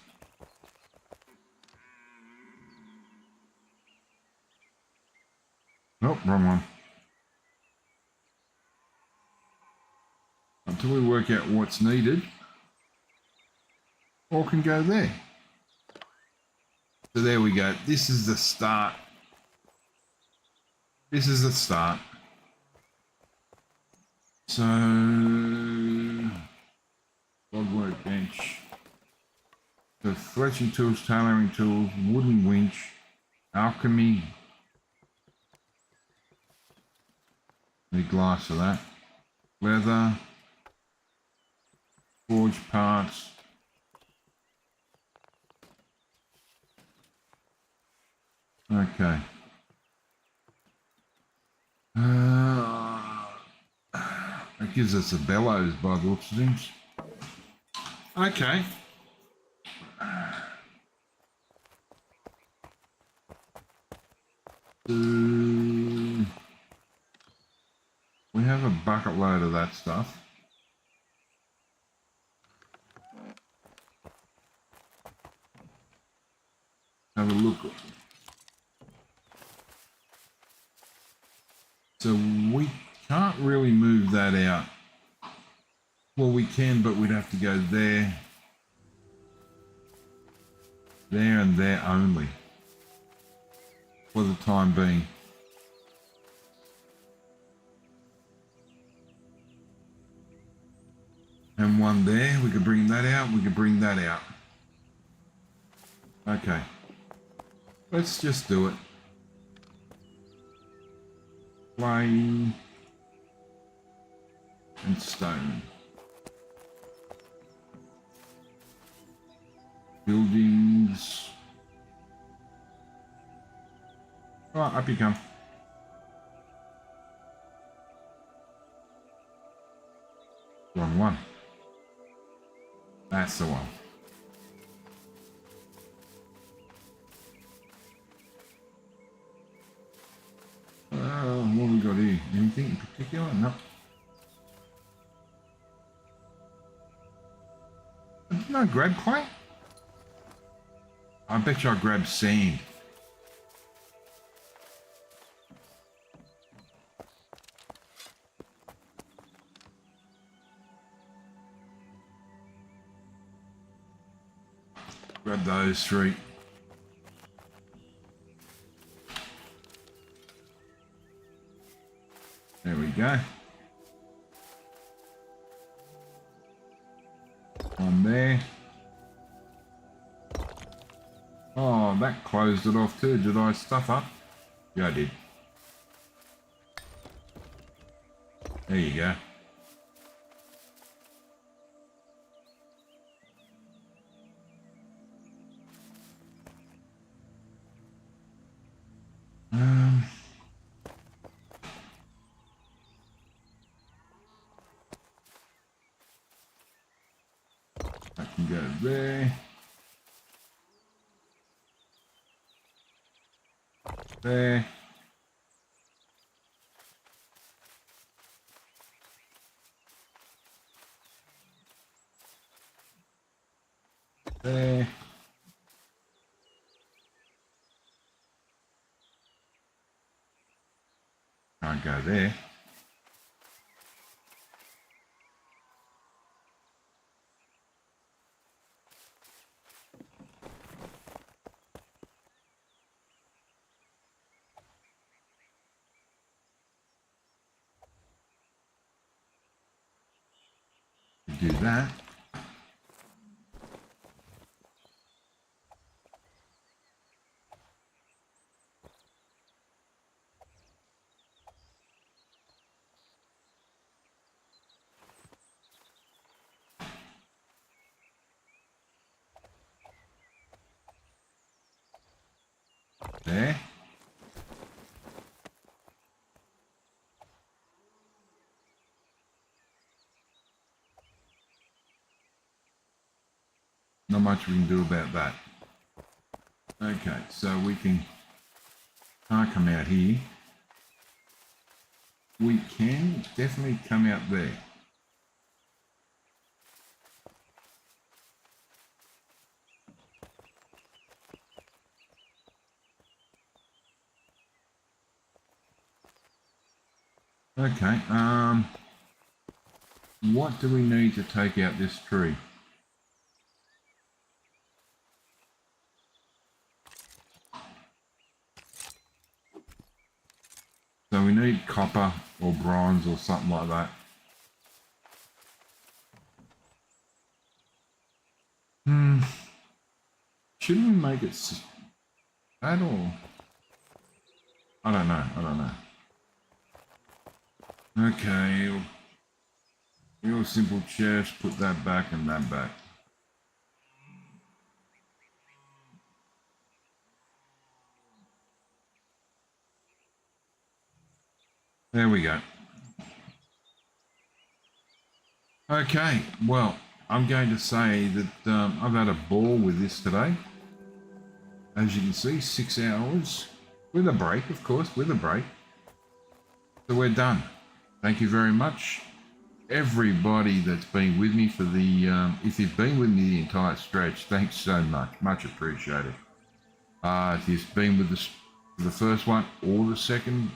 Nope, wrong one. Until we work out what's needed, all can go there. So there we go. This is the start. This is the start. So, log workbench. So fletching tools, tailoring tools, wooden winch, alchemy. Need glass for that. Leather. Forge parts. Okay. That gives us a bellows by the looks of things. Okay. We have a bucket load of that stuff. Have a look. So we can't really move that out. Well, we can, but we'd have to go there, there and there only. for the time being. And one there, we could bring that out, we could bring that out. Okay, let's just do it. Clay and stone. Buildings. Oh, up you come. Wrong one. That's the one. What have we got here? Anything in particular? No. Didn't I grab clay? I bet you I grabbed sand. Grab those three. There we go. One there. Oh, that closed it off too. Did I stuff up? Yeah, I did. There you go. I can go there. There. There. Can't go there. Do that. There. Not much we can do about that. Okay, so we can't come out here. We can definitely come out there. Okay, what do we need to take out this tree? So we need copper or bronze or something like that. Shouldn't we make it that or? I don't know. Okay, real simple chest, put that back and that back. There we go. Okay, well, I'm going to say that I've had a ball with this today. As you can see, 6 hours, with a break, of course, with a break. So we're done. Thank you very much. Everybody that's been with me for the, if you've been with me the entire stretch, thanks so much. Much appreciated. If you've been with the first one or the second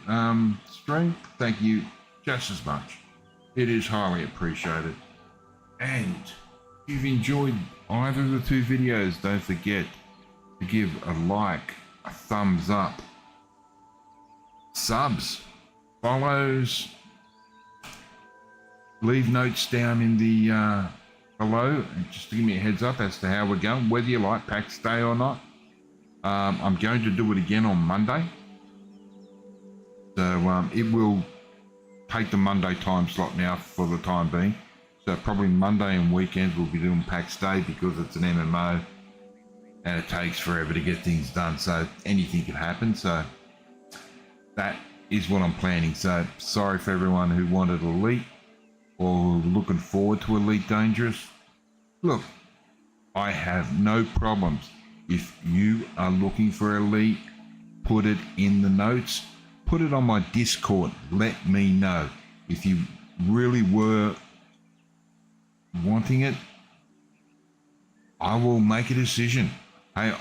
stream, thank you just as much. It is highly appreciated. And if you've enjoyed either of the two videos, don't forget to give a like, a thumbs up, subs, follows, leave notes down in the below, and just to give me a heads up as to how we're going, whether you like Pax Day or not. I'm going to do it again on Monday, so it will take the Monday time slot now for the time being. So probably Monday and weekends we'll be doing Pax Day because it's an MMO and it takes forever to get things done, so anything can happen. So that is what I'm planning. So sorry for everyone who wanted Elite or looking forward to Elite Dangerous. Look, I have no problems. If you are looking for Elite, put it in the notes, put it on my Discord, let me know. If you really were wanting it, I will make a decision. Hey,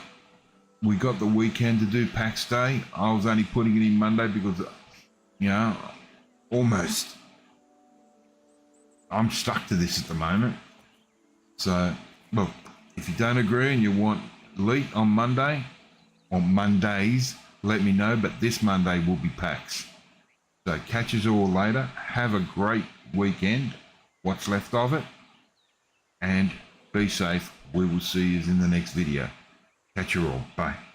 we got the weekend to do Pax Day. I was only putting it in Monday because, you know, almost I'm stuck to this at the moment. So, look, if you don't agree and you want Elite on Monday or Mondays, let me know, but this Monday will be Pax. So catch us all later. Have a great weekend, what's left of it, and be safe. We will see you in the next video. Catch you all. Bye.